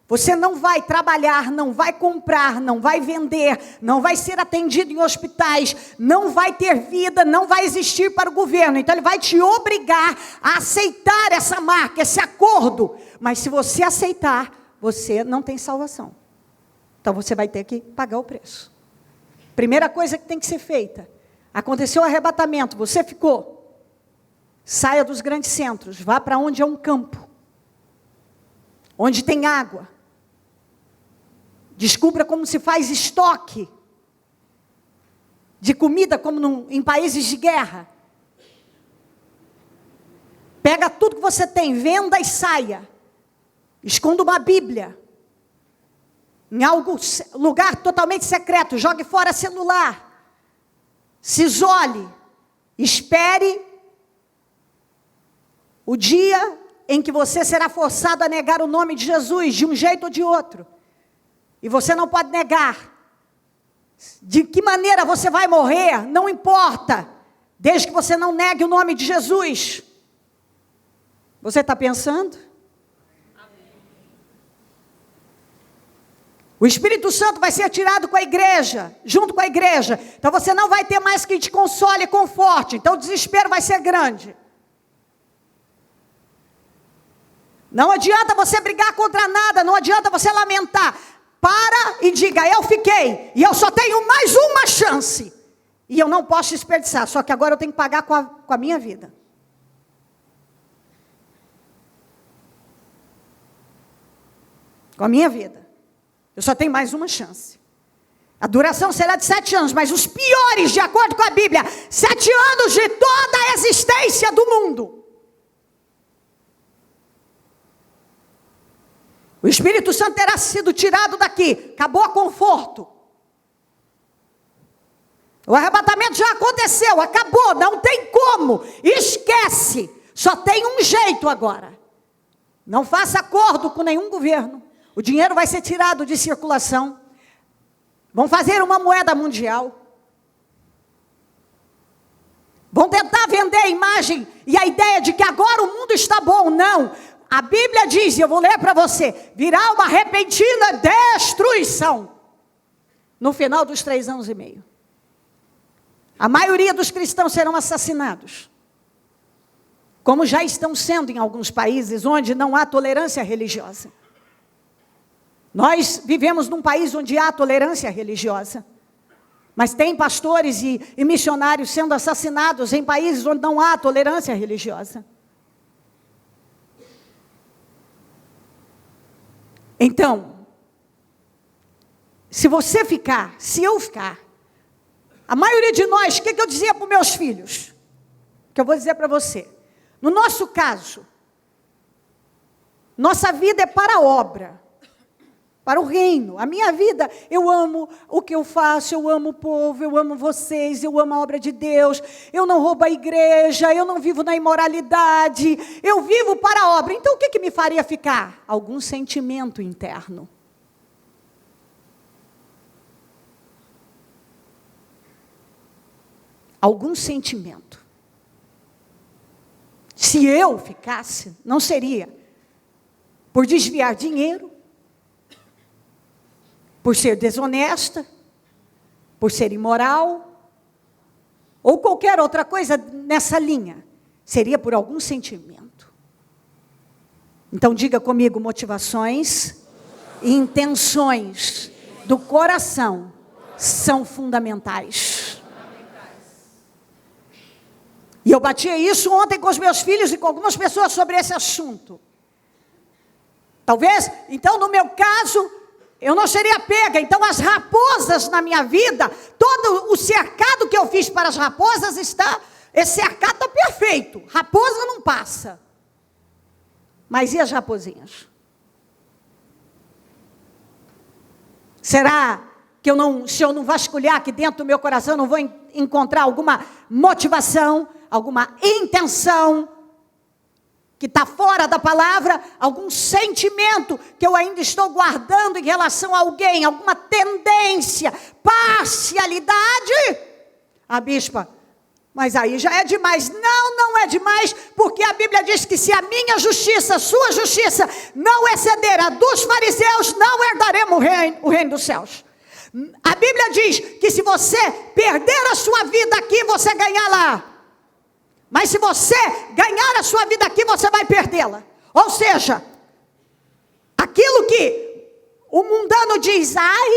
você não vai trabalhar, não vai comprar, não vai vender, não vai ser atendido em hospitais, não vai ter vida, não vai existir para o governo. Então ele vai te obrigar a aceitar essa marca, esse acordo. Mas se você aceitar, você não tem salvação. Então você vai ter que pagar o preço. Primeira coisa que tem que ser feita. Aconteceu o arrebatamento, você ficou. Saia dos grandes centros, vá para onde é um campo. Onde tem água. Descubra como se faz estoque de comida como em países de guerra. Pega tudo que você tem, venda e saia. Esconda uma Bíblia. Em algum lugar totalmente secreto, jogue fora celular. Se isole. Espere o dia em que você será forçado a negar o nome de Jesus, de um jeito ou de outro. E você não pode negar. De que maneira você vai morrer, não importa, desde que você não negue o nome de Jesus. Você está pensando? O Espírito Santo vai ser tirado com a igreja, junto com a igreja. Então você não vai ter mais quem te console e conforte. Então o desespero vai ser grande. Não adianta você brigar contra nada, não adianta você lamentar. Para e diga, eu fiquei, e eu só tenho mais uma chance. E eu não posso desperdiçar, só que agora eu tenho que pagar com a minha vida. Com a minha vida. Eu só tenho mais uma chance. A duração será de 7 anos, mas os piores, de acordo com a Bíblia, 7 anos de toda a existência do mundo. O Espírito Santo terá sido tirado daqui. Acabou o conforto. O arrebatamento já aconteceu, acabou, não tem como. Esquece. Só tem um jeito agora. Não faça acordo com nenhum governo. O dinheiro vai ser tirado de circulação. Vão fazer uma moeda mundial. Vão tentar vender a imagem e a ideia de que agora o mundo está bom. Não. A Bíblia diz, eu vou ler para você, virá uma repentina destruição no final dos 3 anos e meio. A maioria dos cristãos serão assassinados, como já estão sendo em alguns países onde não há tolerância religiosa. Nós vivemos num país onde há tolerância religiosa, mas tem pastores e missionários sendo assassinados em países onde não há tolerância religiosa. Então, se você ficar, se eu ficar, a maioria de nós, o que eu dizia para os meus filhos? Que eu vou dizer para você. No nosso caso, nossa vida é para a obra, para o reino. A minha vida, eu amo o que eu faço, eu amo o povo, eu amo vocês, eu amo a obra de Deus, eu não roubo a igreja, eu não vivo na imoralidade, eu vivo para a obra. Então o que me faria ficar? Algum sentimento interno. Algum sentimento. Se eu ficasse, não seria por desviar dinheiro, por ser desonesta, por ser imoral, ou qualquer outra coisa nessa linha, seria por algum sentimento. Então diga comigo, motivações e intenções do coração são fundamentais. E eu batia isso ontem com os meus filhos e com algumas pessoas sobre esse assunto. Talvez, então no meu caso, eu não seria pega. Então as raposas na minha vida, todo o cercado que eu fiz para as raposas esse cercado está perfeito. Raposa não passa. Mas e as raposinhas? Será que se eu não vasculhar aqui dentro do meu coração, eu não vou encontrar alguma motivação, alguma intenção que está fora da palavra, algum sentimento que eu ainda estou guardando em relação a alguém, alguma tendência, parcialidade. A bispa, mas aí já é demais. Não, não é demais, porque a Bíblia diz que se a minha justiça, a sua justiça, não exceder a dos fariseus, não herdaremos o reino dos céus. A Bíblia diz que se você perder a sua vida aqui, você ganhar lá. Mas se você ganhar a sua vida aqui, você vai perdê-la. Ou seja, aquilo que o mundano diz,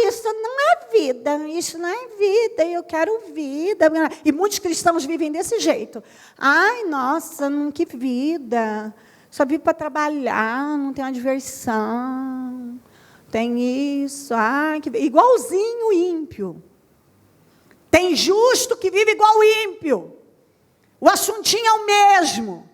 isso não é vida, isso não é vida, eu quero vida. E muitos cristãos vivem desse jeito. Ai, nossa, que vida, só vivo para trabalhar, não tem uma diversão, tem isso, igualzinho o ímpio. Tem justo que vive igual o ímpio. O assuntinho é o mesmo.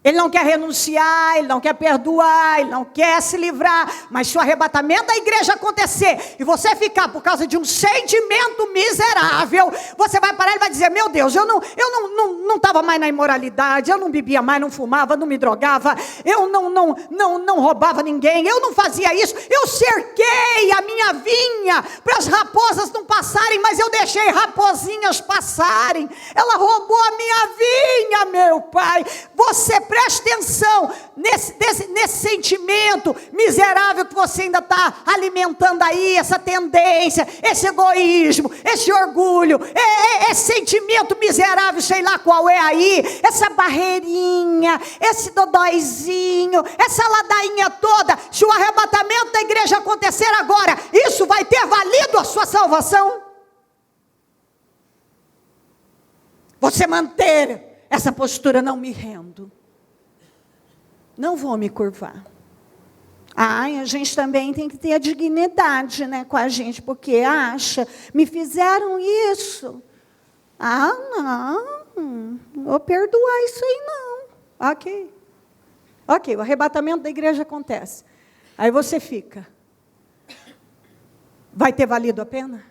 Ele não quer renunciar, ele não quer perdoar, ele não quer se livrar. Mas se o arrebatamento da igreja acontecer e você ficar por causa de um sentimento miserável, você vai parar e vai dizer, meu Deus, eu não estava mais na imoralidade, eu não bebia mais, não fumava, não me drogava, eu não roubava ninguém, eu não fazia isso, eu cerquei a minha vinha para as raposas não passarem, mas eu deixei raposinhas passarem. Ela roubou a minha vinha, meu pai. Você preste atenção nesse sentimento miserável que você ainda está alimentando aí, essa tendência, esse egoísmo, esse orgulho, esse sentimento miserável, sei lá qual é aí, essa barreirinha, esse dodóizinho, essa ladainha toda. Se o arrebatamento da igreja acontecer agora, isso vai ter valido a sua salvação? Você manter essa postura, não me rendo. Não vou me curvar. A gente também tem que ter a dignidade, né, com a gente, porque acha, me fizeram isso. Não, vou perdoar isso aí não. Ok, o arrebatamento da igreja acontece. Aí você fica. Vai ter valido a pena?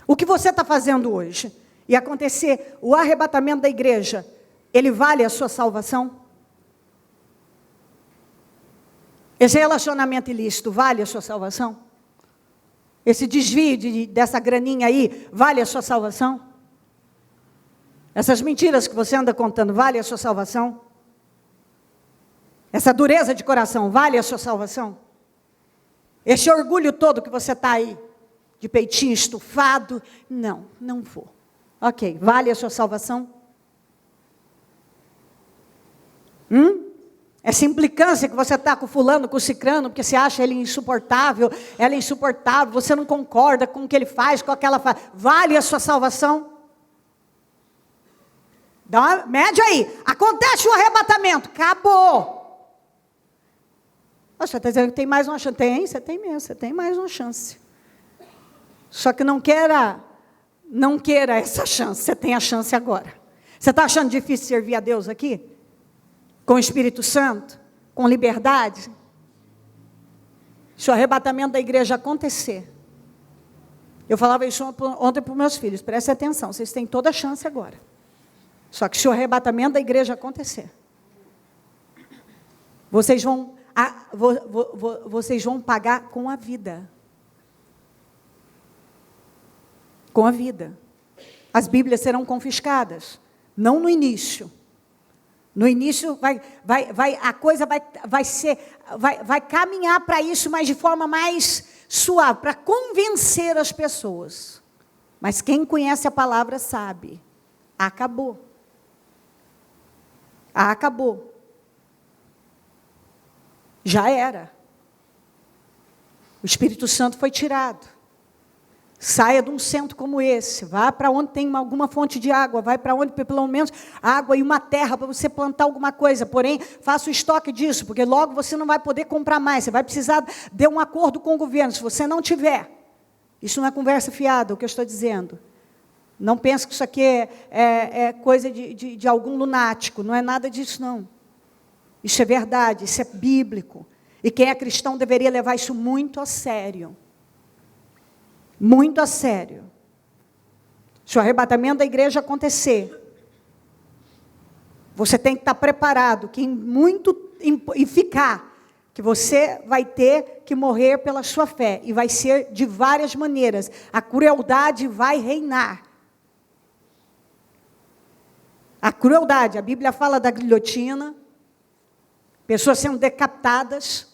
O que você está fazendo hoje? E acontecer o arrebatamento da igreja, ele vale a sua salvação? Esse relacionamento ilícito vale a sua salvação? Esse desvio dessa graninha aí vale a sua salvação? Essas mentiras que você anda contando vale a sua salvação? Essa dureza de coração vale a sua salvação? Esse orgulho todo que você está aí, de peitinho estufado, não vou. Ok, vale a sua salvação? Essa implicância que você está com fulano, com o cicrano, porque você acha ele insuportável, ela é insuportável, você não concorda com o que ele faz, com aquela faz, vale a sua salvação? Mede aí, acontece o arrebatamento, acabou. Você está dizendo que tem mais uma chance? Tem, você tem mesmo, você tem mais uma chance. Só que não queira essa chance, você tem a chance agora. Você está achando difícil servir a Deus aqui? Com o Espírito Santo? Com liberdade? Se o arrebatamento da igreja acontecer, eu falava isso ontem para os meus filhos, prestem atenção, vocês têm toda a chance agora. Só que se o arrebatamento da igreja acontecer, vocês vão pagar com a vida. Com a vida. As Bíblias serão confiscadas. Não no início. No início a coisa vai caminhar para isso, mas de forma mais suave, para convencer as pessoas. Mas quem conhece a palavra sabe. Acabou. Acabou. Já era. O Espírito Santo foi tirado. Saia de um centro como esse, vá para onde tem alguma fonte de água, vai para onde pelo menos água e uma terra para você plantar alguma coisa, porém, faça o estoque disso, porque logo você não vai poder comprar mais, você vai precisar de um acordo com o governo, se você não tiver. Isso não é conversa fiada, o que eu estou dizendo. Não pense que isso aqui é coisa de algum lunático, não é nada disso não. Isso é verdade, isso é bíblico, e quem é cristão deveria levar isso muito a sério. muito a sério. Se o arrebatamento da igreja acontecer, você tem que estar preparado, e ficar, que você vai ter que morrer pela sua fé, e vai ser de várias maneiras. A crueldade vai reinar. A crueldade, a Bíblia fala da guilhotina, pessoas sendo decapitadas,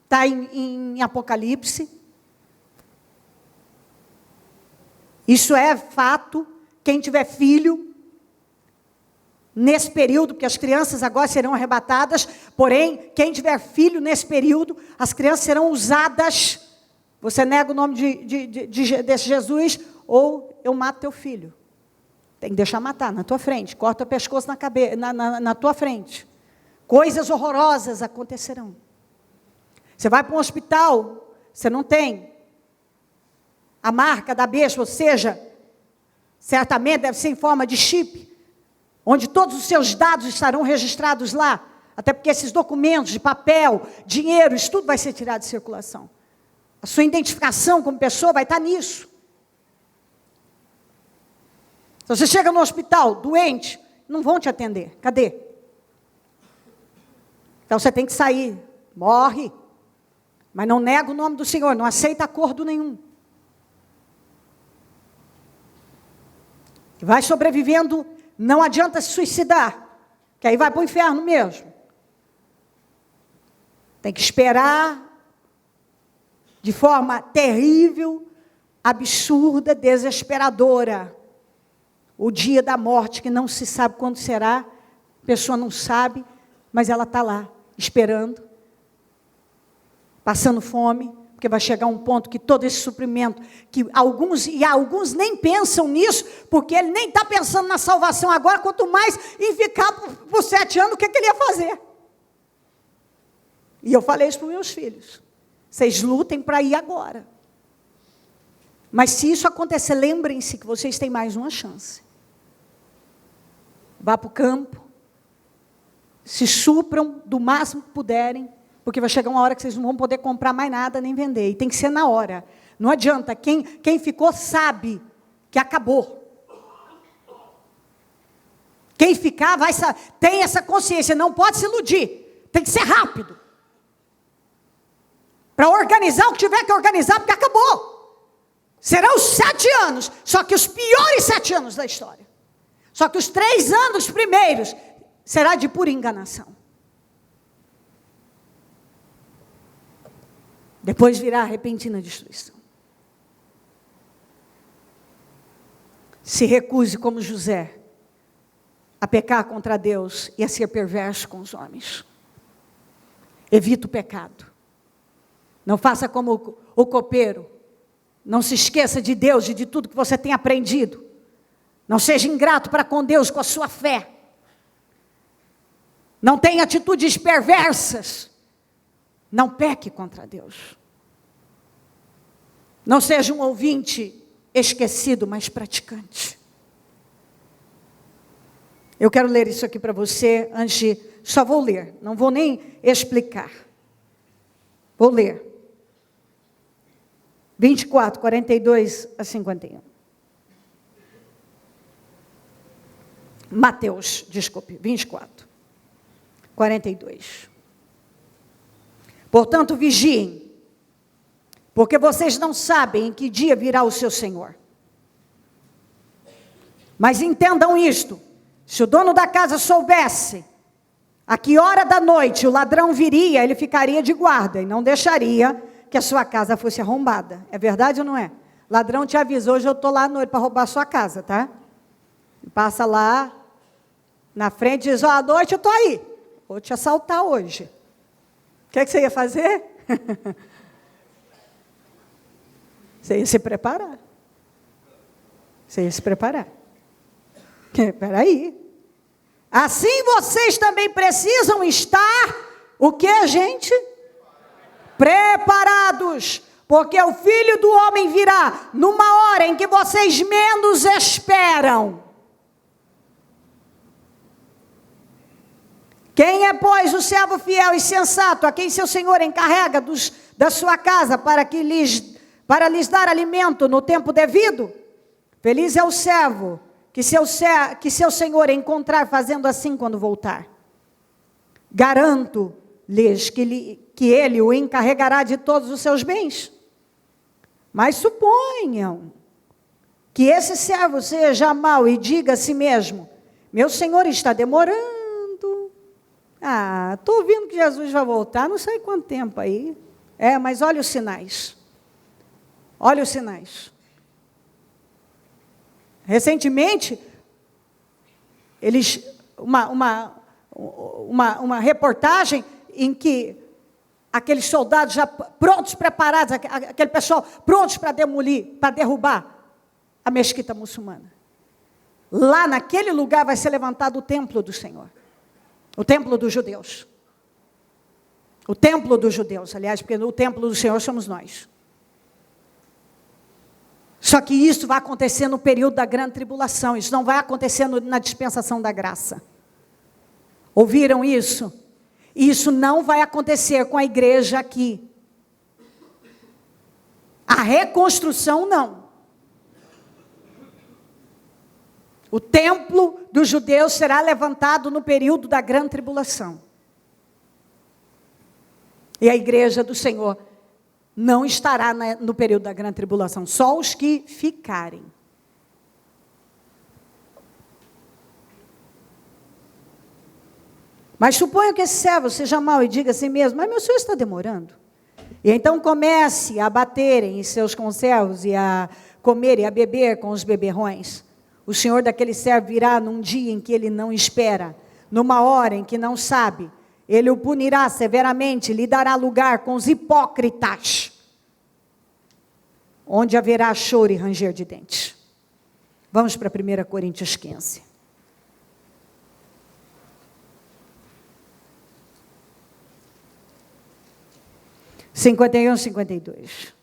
está em Apocalipse. Isso é fato. Quem tiver filho, nesse período, porque as crianças agora serão arrebatadas, porém, quem tiver filho nesse período, as crianças serão usadas. Você nega o nome desse Jesus, ou eu mato teu filho. Tem que deixar matar na tua frente, corta o pescoço na tua frente. Coisas horrorosas acontecerão. Você vai para um hospital, você não tem a marca da besta, ou seja, certamente deve ser em forma de chip, onde todos os seus dados estarão registrados lá, até porque esses documentos de papel, dinheiro, isso tudo vai ser tirado de circulação. A sua identificação como pessoa vai estar nisso. Se você chega no hospital, doente, não vão te atender. Cadê? Então você tem que sair, morre, mas não nega o nome do Senhor, não aceita acordo nenhum. Vai sobrevivendo, não adianta se suicidar, que aí vai para o inferno mesmo. Tem que esperar de forma terrível, absurda, desesperadora. O dia da morte, que não se sabe quando será, a pessoa não sabe, mas ela está lá, esperando, passando fome, porque vai chegar um ponto que todo esse suprimento, que alguns nem pensam nisso, porque ele nem está pensando na salvação agora, quanto mais em ficar por 7 anos, o que ele ia fazer? E eu falei isso para os meus filhos, vocês lutem para ir agora. Mas se isso acontecer, lembrem-se que vocês têm mais uma chance. Vá para o campo, se supram do máximo que puderem, porque vai chegar uma hora que vocês não vão poder comprar mais nada, nem vender, e tem que ser na hora. Não adianta, quem ficou sabe que acabou. Quem ficar tem essa consciência, não pode se iludir, tem que ser rápido. Para organizar o que tiver que organizar, porque acabou. Serão os 7 anos, só que os piores 7 anos da história. Só que os 3 anos primeiros será de pura enganação. Depois virá a repentina destruição. Se recuse como José a pecar contra Deus e a ser perverso com os homens. Evita o pecado. Não faça como o copeiro. Não se esqueça de Deus e de tudo que você tem aprendido. Não seja ingrato para com Deus com a sua fé. Não tenha atitudes perversas. Não peque contra Deus. Não seja um ouvinte esquecido, mas praticante. Eu quero ler isso aqui para você, só vou ler, não vou nem explicar. Vou ler. 24, 42 a 51. Mateus, 24, 42. Portanto, vigiem, porque vocês não sabem em que dia virá o seu Senhor. Mas entendam isto, se o dono da casa soubesse a que hora da noite o ladrão viria, ele ficaria de guarda e não deixaria que a sua casa fosse arrombada. É verdade ou não é? Ladrão te avisa, hoje eu estou lá à noite para roubar a sua casa, tá? Passa lá na frente e diz, à noite eu estou aí, vou te assaltar hoje. O que você ia fazer? Você ia se preparar. Você ia se preparar. Espera aí. Assim vocês também precisam estar, o que, gente? Preparados. Porque o Filho do Homem virá numa hora em que vocês menos esperam. Quem é, pois, o servo fiel e sensato, a quem seu Senhor encarrega da sua casa, para que lhes para lhes dar alimento no tempo devido. Feliz é o servo que seu senhor encontrar fazendo assim quando voltar. Garanto-lhes que ele o encarregará de todos os seus bens. Mas suponham que esse servo seja mau e diga a si mesmo: meu senhor está demorando. Estou ouvindo que Jesus vai voltar, não sei quanto tempo aí. Mas olha os sinais. Olha os sinais. Recentemente, uma reportagem em que aqueles soldados já prontos, preparados, aquele pessoal prontos para demolir, para derrubar a mesquita muçulmana. Lá naquele lugar vai ser levantado o templo do Senhor. O templo dos judeus. O templo dos judeus, aliás, porque o templo do Senhor somos nós. Só que isso vai acontecer no período da grande tribulação. Isso não vai acontecer na dispensação da graça. Ouviram isso? Isso não vai acontecer com a igreja aqui. A reconstrução não. O templo dos judeus será levantado no período da grande tribulação. E a igreja do Senhor não estará no período da grande tribulação, só os que ficarem. Mas suponha que esse servo seja mau e diga a si mesmo: mas meu senhor está demorando. E então comece a baterem em seus conservos e a comer e a beber com os beberrões. O senhor daquele servo virá num dia em que ele não espera, numa hora em que não sabe. Ele o punirá severamente, lhe dará lugar com os hipócritas, onde haverá choro e ranger de dentes. Vamos para 1 Coríntios 15. (51 e 52).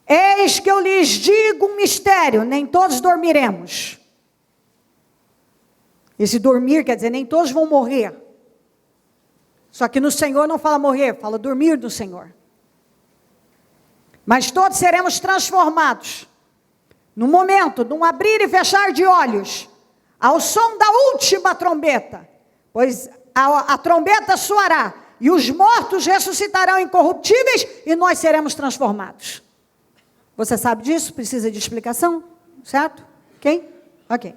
Eis que eu lhes digo um mistério: nem todos dormiremos. Esse dormir quer dizer, nem todos vão morrer. Só que no Senhor não fala morrer, fala dormir no Senhor. Mas todos seremos transformados, no momento, num abrir e fechar de olhos, ao som da última trombeta. Pois a trombeta soará, e os mortos ressuscitarão incorruptíveis, e nós seremos transformados. Você sabe disso? Precisa de explicação? Certo? Ok.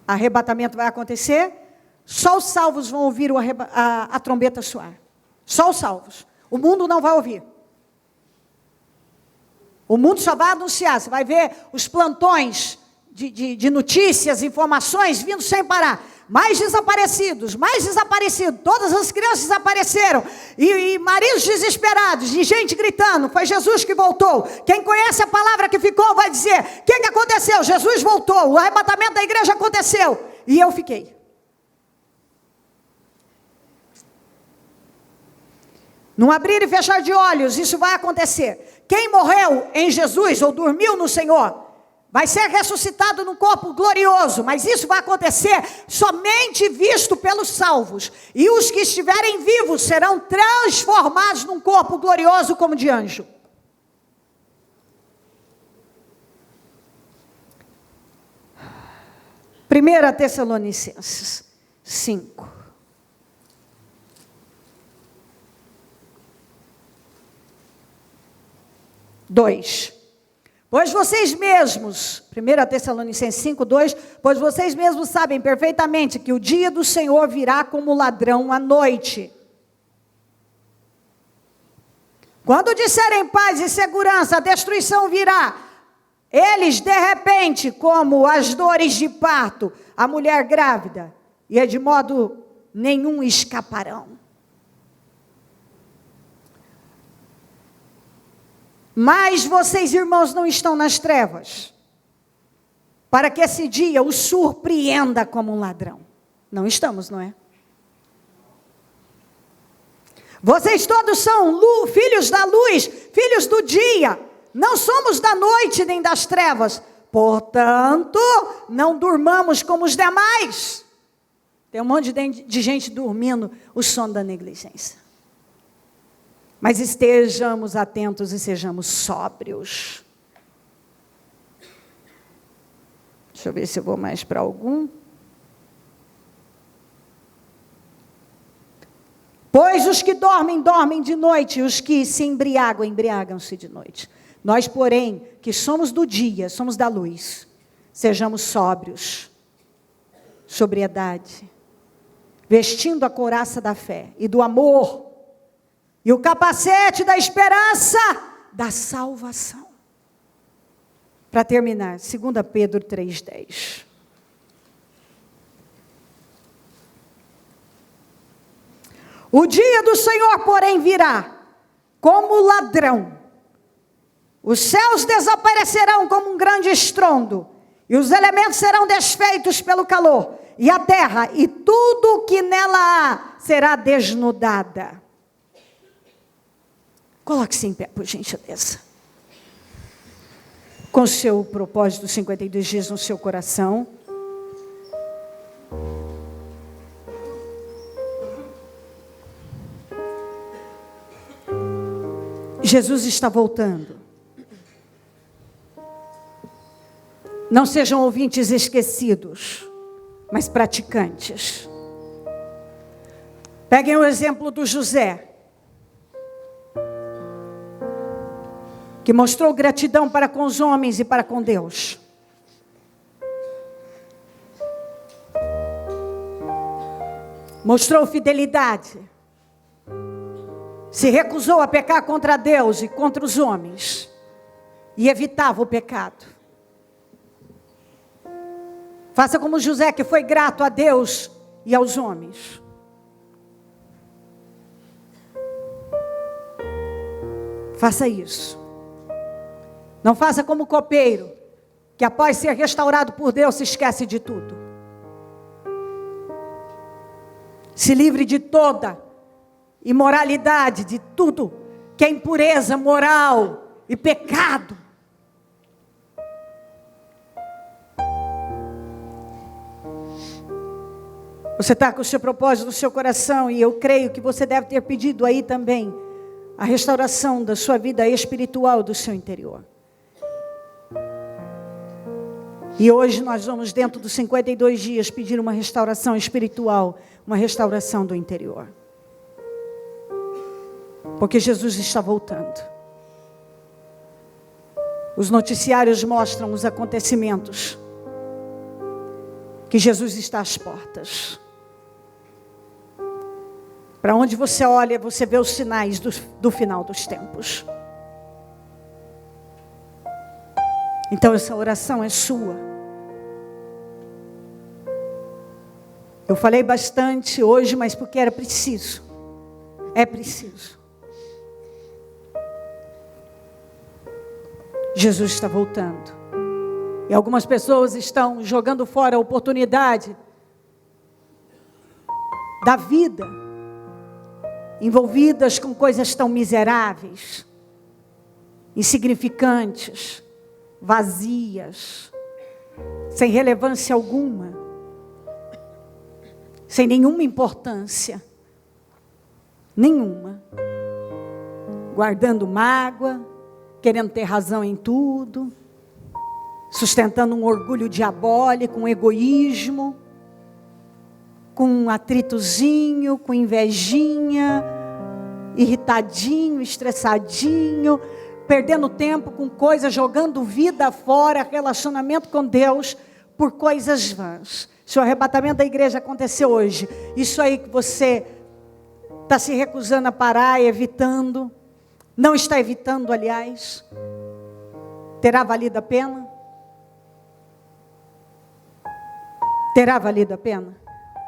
Arrebatamento vai acontecer. Só os salvos vão ouvir a trombeta soar. Só os salvos. O mundo não vai ouvir. O mundo só vai anunciar. Você vai ver os plantões de notícias, informações vindo sem parar. Mais desaparecidos. Todas as crianças desapareceram. E maridos desesperados. E gente gritando: foi Jesus que voltou. Quem conhece a palavra que ficou vai dizer: o que aconteceu? Jesus voltou. O arrebatamento da igreja aconteceu. E eu fiquei. Num abrir e fechar de olhos, isso vai acontecer. Quem morreu em Jesus ou dormiu no Senhor vai ser ressuscitado num corpo glorioso, mas isso vai acontecer somente visto pelos salvos. E os que estiverem vivos serão transformados num corpo glorioso como de anjo. Primeira Tessalonicenses 5. 2. Pois vocês mesmos, 1 Tessalonicenses 5, 2, pois vocês mesmos sabem perfeitamente que o dia do Senhor virá como ladrão à noite. Quando disserem paz e segurança, a destruição virá. Eles, de repente, como as dores de parto, a mulher grávida, e de modo nenhum escaparão. Mas vocês, irmãos, não estão nas trevas, para que esse dia os surpreenda como um ladrão. Não estamos, não é? Vocês todos são filhos da luz, filhos do dia. Não somos da noite nem das trevas. Portanto, não durmamos como os demais. Tem um monte de gente dormindo o sono da negligência. Mas estejamos atentos e sejamos sóbrios. Deixa eu ver se eu vou mais para algum. Pois os que dormem, dormem de noite, e os que se embriagam, embriagam-se de noite. Nós, porém, que somos do dia, somos da luz, sejamos sóbrios, sobriedade, vestindo a couraça da fé e do amor, e o capacete da esperança da salvação. Para terminar, 2 Pedro 3,10. O dia do Senhor, porém, virá como ladrão. Os céus desaparecerão como um grande estrondo, e os elementos serão desfeitos pelo calor, e a terra e tudo o que nela há será desnudada. Coloque-se em pé, por gentileza. Com o seu propósito dos 52 dias no seu coração. Jesus está voltando. Não sejam ouvintes esquecidos, mas praticantes. Peguem o exemplo do José, que mostrou gratidão para com os homens e para com Deus. Mostrou fidelidade. Se recusou a pecar contra Deus e contra os homens. E evitava o pecado. Faça como José, que foi grato a Deus e aos homens. Faça isso. Não faça como o copeiro, que após ser restaurado por Deus, se esquece de tudo. Se livre de toda imoralidade, de tudo que é impureza moral e pecado. Você está com o seu propósito no seu coração, e eu creio que você deve ter pedido aí também a restauração da sua vida espiritual, do seu interior. E hoje nós vamos, dentro dos 52 dias, pedir uma restauração espiritual, uma restauração do interior. Porque Jesus está voltando. Os noticiários mostram os acontecimentos, que Jesus está às portas. Para onde você olha, você vê os sinais do final dos tempos. Então essa oração é sua. Eu falei bastante hoje, mas porque era preciso. É preciso. Jesus está voltando. E algumas pessoas estão jogando fora a oportunidade da vida, envolvidas com coisas tão miseráveis, insignificantes, vazias, sem relevância alguma, sem nenhuma importância, nenhuma, guardando mágoa, querendo ter razão em tudo, sustentando um orgulho diabólico, um egoísmo, com um atritozinho, com invejinha, irritadinho, estressadinho, perdendo tempo com coisas, jogando vida fora, relacionamento com Deus, por coisas vãs. Se o arrebatamento da igreja acontecer hoje, isso aí que você está se recusando a parar, evitando, não está evitando, aliás, terá valido a pena? Terá valido a pena?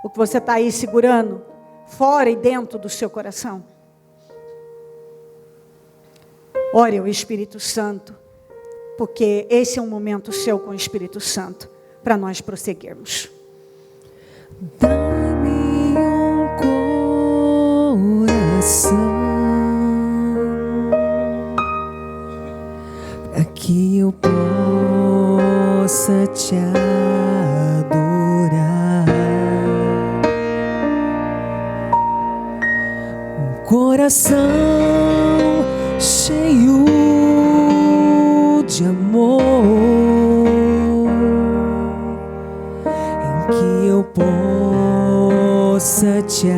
O que você está aí segurando, fora e dentro do seu coração? Ore ao Espírito Santo, porque esse é um momento seu com o Espírito Santo, para nós prosseguirmos. Dá-me um coração para que eu possa te adorar. Um coração cheio de amor, em que eu possa te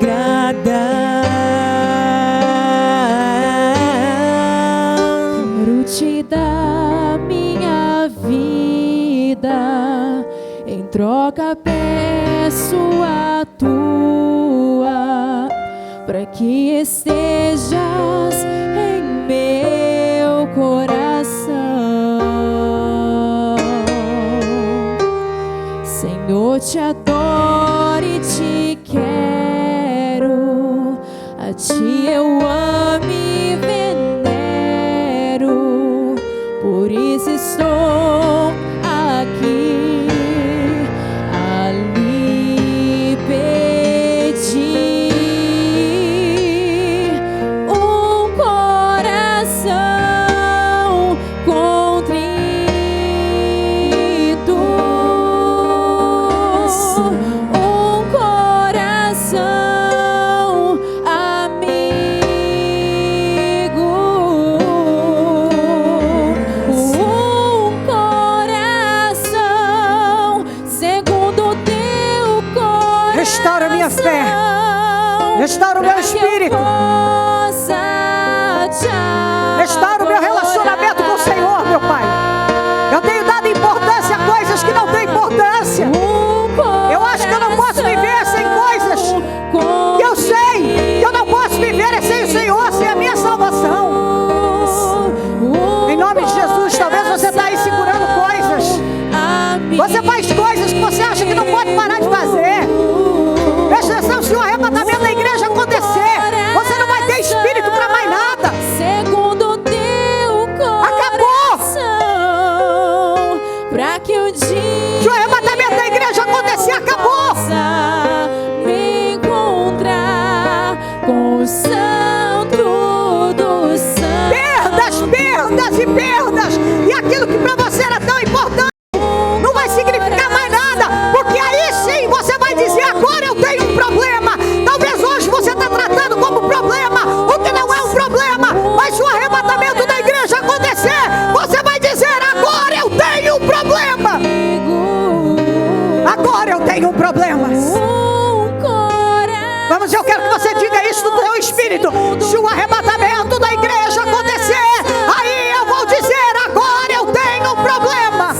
agradar. Quero te dar minha vida, em troca peço a tua, para que estejas em meu coração. Senhor, te adoro e te quero, a ti eu amo e venero, por isso estou aqui a lhe pedir um coração contrito, um coração amigo, um coração segundo o teu coração. Restaura minha fé, restaura o meu espírito, restaura o meu relacionamento com o Senhor, meu Pai. Eu tenho dado importância a coisas que não têm importância. Eu acho que eu não posso viver sem coisas que eu sei que eu não posso viver sem o Senhor, sem a minha salvação. Em nome de Jesus, talvez você está aí segurando coisas. Você faz coisas que você acha que não pode parar de fazer. Presta atenção, se o arrebatamento da igreja acontecer, você não vai ter espírito para mais nada. Segundo o teu coração, para que o dia Se o arrebatamento da igreja acontecer, acabou. me encontrar com o santo dos santos. Perdas, perdas e perdas. E aquilo que para você era tão importante não vai significar mais nada. Porque aí sim você vai dizer: agora eu tenho um problema. Talvez hoje você está tratando como problema o que não é um problema. Mas se o arrebatamento da igreja acontecer, você vai dizer: agora eu tenho um problema. Agora eu tenho um problema. Vamos, eu quero que você diga isso no teu espírito. Se o arrebatamento da igreja acontecer, aí eu vou dizer: agora eu tenho um problema.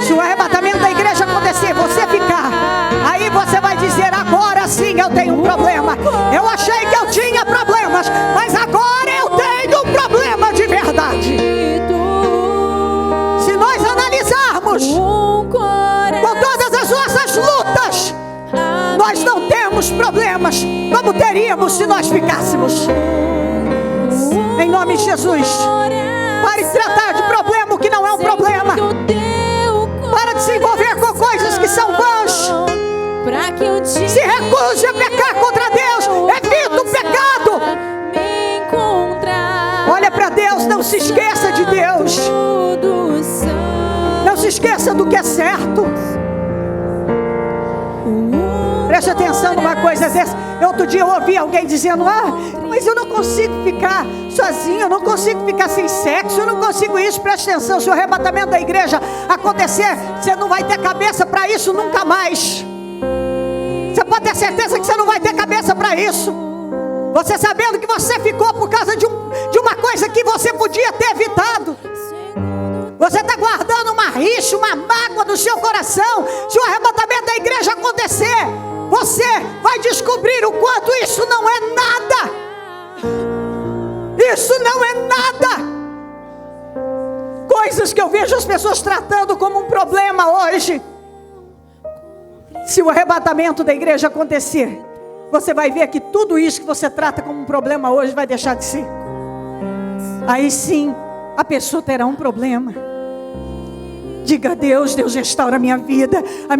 Se o arrebatamento da igreja acontecer, você ficar, aí você vai dizer: agora sim eu tenho um problema. Eu achei que eu tinha problemas, mas agora eu tenho um problema de verdade. Se nós analisarmos com todas as nossas lutas, nós não temos problemas como teríamos se nós ficássemos. Em nome de Jesus, pare de tratar de problema o que não é um problema. Para de se envolver com coisas que são vãs. Se recuse a pecar contra Deus. Evita o pecado. Olha para Deus, não se esqueça de Deus. Não se esqueça do que é certo. Preste atenção numa coisa. Às vezes, outro dia eu ouvi alguém dizendo: mas eu não consigo ficar sozinho, eu não consigo ficar sem sexo, eu não consigo isso. Preste atenção, se o arrebatamento da igreja acontecer, você não vai ter cabeça para isso nunca mais. Você pode ter certeza que você não vai ter cabeça para isso. Você sabendo que você ficou por causa de uma coisa que você podia ter evitado. Você está guardando uma rixa, uma mágoa no seu coração. Se o arrebatamento da igreja acontecer, você vai descobrir o quanto isso não é nada. Isso não é nada. Coisas que eu vejo as pessoas tratando como um problema hoje. Se o arrebatamento da igreja acontecer, você vai ver que tudo isso que você trata como um problema hoje vai deixar de ser. Aí sim, a pessoa terá um problema. Diga: Deus, restaura a minha vida, a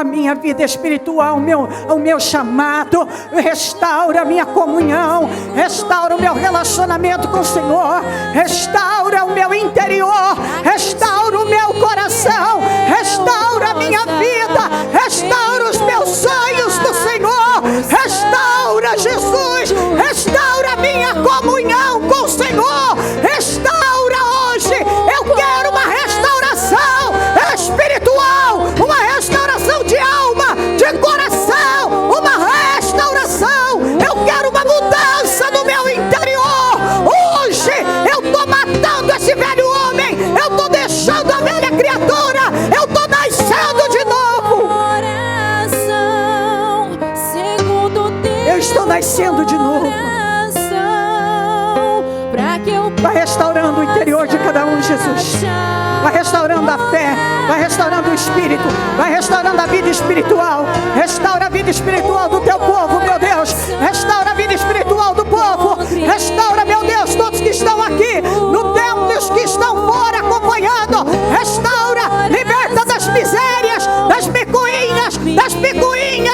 minha vida espiritual, o meu chamado, restaura a minha comunhão, restaura o meu relacionamento com o Senhor, restaura o meu interior, restaura o meu coração, restaura a minha vida, restaura os meus sonhos do Senhor. estão nascendo de novo. Vai restaurando o interior de cada um, Jesus. Vai restaurando a fé, vai restaurando o espírito, vai restaurando a vida espiritual. Restaura a vida espiritual do teu povo, meu Deus. Restaura a vida espiritual do povo. Restaura, meu Deus, todos que estão aqui no templo e os que estão fora acompanhando. Restaura, liberta das misérias, das picuinhas,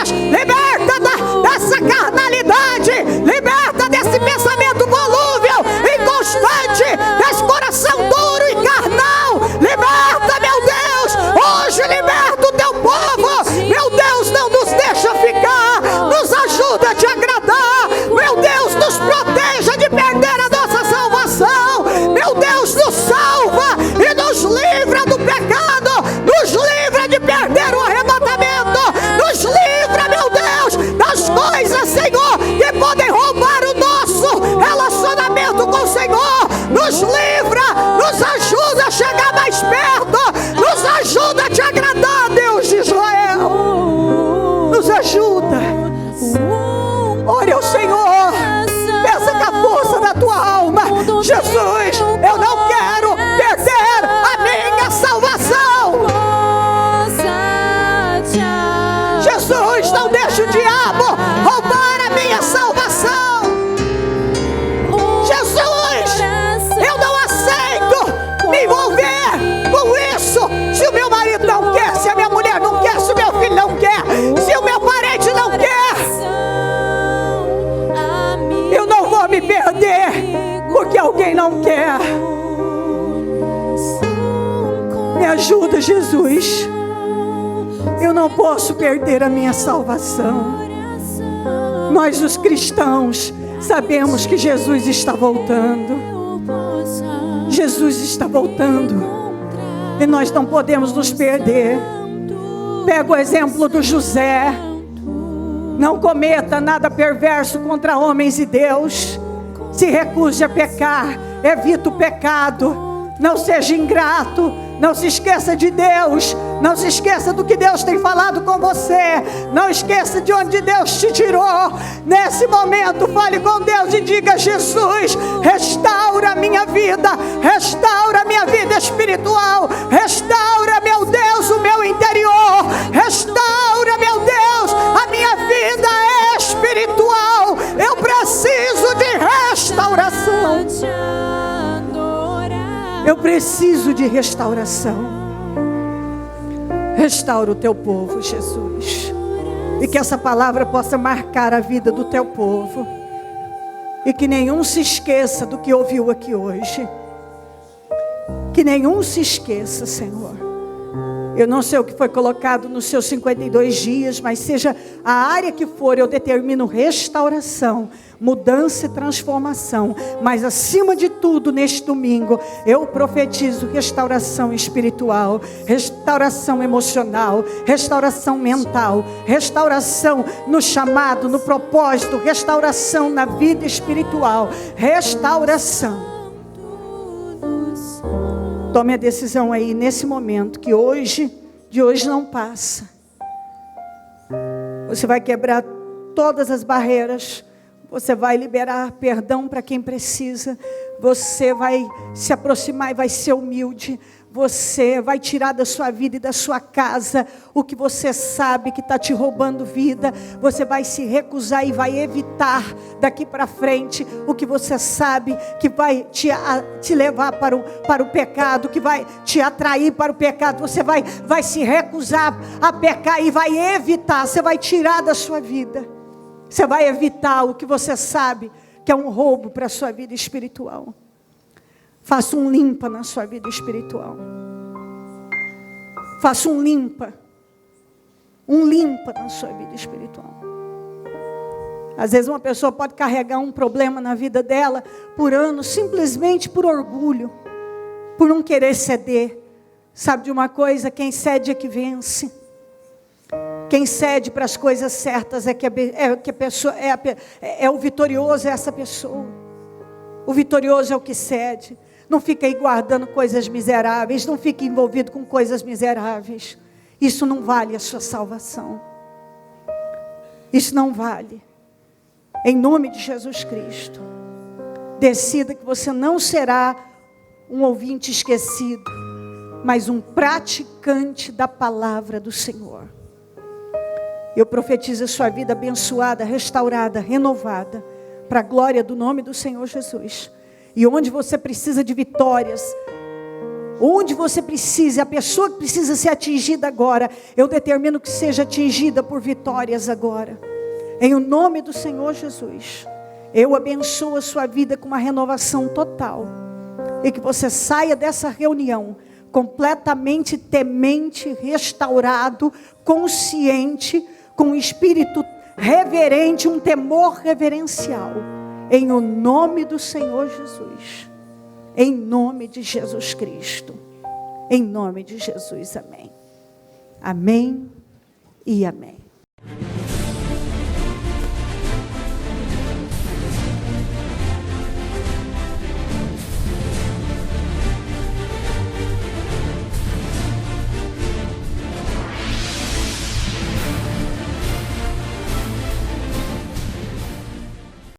liberta dessa carnalidade, liberta desse pensamento volúvel, inconstante, desse coração duro e carnal. Liberta, meu Deus, hoje liberta o teu povo. Meu Deus, não nos deixa ficar, nos ajuda a te agradar. Meu Deus, nos proteja de perder a nossa salvação. Meu Deus, nos salva e nos livra do pecado, nos livra de perder o arrebatamento, nos livra, meu Deus, das coisas, Senhor, que podem roubar o nosso relacionamento com o Senhor. Nos livra, nos ajuda a chegar mais perto, nos ajuda a te agradar, Deus de Israel. Nos ajuda. Ore ao Senhor, peça com a força da tua alma: Jesus, eu não quero perder a minha salvação. Jesus, não deixe o diabo roubar a minha salvação. Jesus, eu não aceito me envolver com isso. Se o meu marido não quer, se a minha mulher não quer, se o meu filho não quer, se o meu parente não quer, eu não vou me perder porque alguém não quer. Me ajuda, Jesus. Eu não posso perder a minha salvação. Nós, os cristãos, sabemos que Jesus está voltando. Jesus está voltando e nós não podemos nos perder. Pega o exemplo do José. Não cometa nada perverso contra homens e Deus. Se recuse a pecar, evita o pecado. Não seja ingrato, não se esqueça de Deus, não se esqueça do que Deus tem falado com você, não esqueça de onde Deus te tirou. Nesse momento, fale com Deus e diga: Jesus, restaura a minha vida, restaura a minha vida espiritual, restaura, meu Deus, o meu interior, restaura, meu Deus, a minha vida espiritual. Eu preciso de restauração. Eu preciso de restauração. Restaura o teu povo, Jesus. E que essa palavra possa marcar a vida do teu povo. E que nenhum se esqueça do que ouviu aqui hoje. Que nenhum se esqueça, Senhor. Eu não sei o que foi colocado nos seus 52 dias, mas seja a área que for, eu determino restauração, mudança e transformação. Mas acima de tudo, neste domingo, eu profetizo restauração espiritual, restauração emocional, restauração mental, restauração no chamado, no propósito, restauração na vida espiritual, restauração. Tome a decisão aí nesse momento, que de hoje não passa. Você vai quebrar todas as barreiras. Você vai liberar perdão para quem precisa. Você vai se aproximar e vai ser humilde. Você vai tirar da sua vida e da sua casa o que você sabe que está te roubando vida. Você vai se recusar e vai evitar daqui para frente o que você sabe que vai te levar para o pecado, que vai te atrair para o pecado. Você vai se recusar a pecar e vai evitar. Você vai tirar da sua vida. Você vai evitar o que você sabe que é um roubo para a sua vida espiritual. Faça um limpa na sua vida espiritual. Faça um limpa na sua vida espiritual. Às vezes uma pessoa pode carregar um problema na vida dela por anos, simplesmente por orgulho, por não querer ceder. Sabe de uma coisa? Quem cede é que vence. Quem cede para as coisas certas é o vitorioso, é essa pessoa. O vitorioso é o que cede. Não fica aí guardando coisas miseráveis. Não fica envolvido com coisas miseráveis. Isso não vale a sua salvação. Isso não vale. Em nome de Jesus Cristo. Decida que você não será um ouvinte esquecido, mas um praticante da palavra do Senhor. Eu profetizo a sua vida abençoada, restaurada, renovada, para a glória do nome do Senhor Jesus. E onde você precisa de vitórias, onde você precisa, a pessoa que precisa ser atingida agora, eu determino que seja atingida por vitórias agora. Em o nome do Senhor Jesus, eu abençoo a sua vida com uma renovação total. E que você saia dessa reunião completamente temente, restaurado, consciente, com um espírito reverente, um temor reverencial. Em o nome do Senhor Jesus. Em nome de Jesus Cristo. Em nome de Jesus, amém. Amém e amém.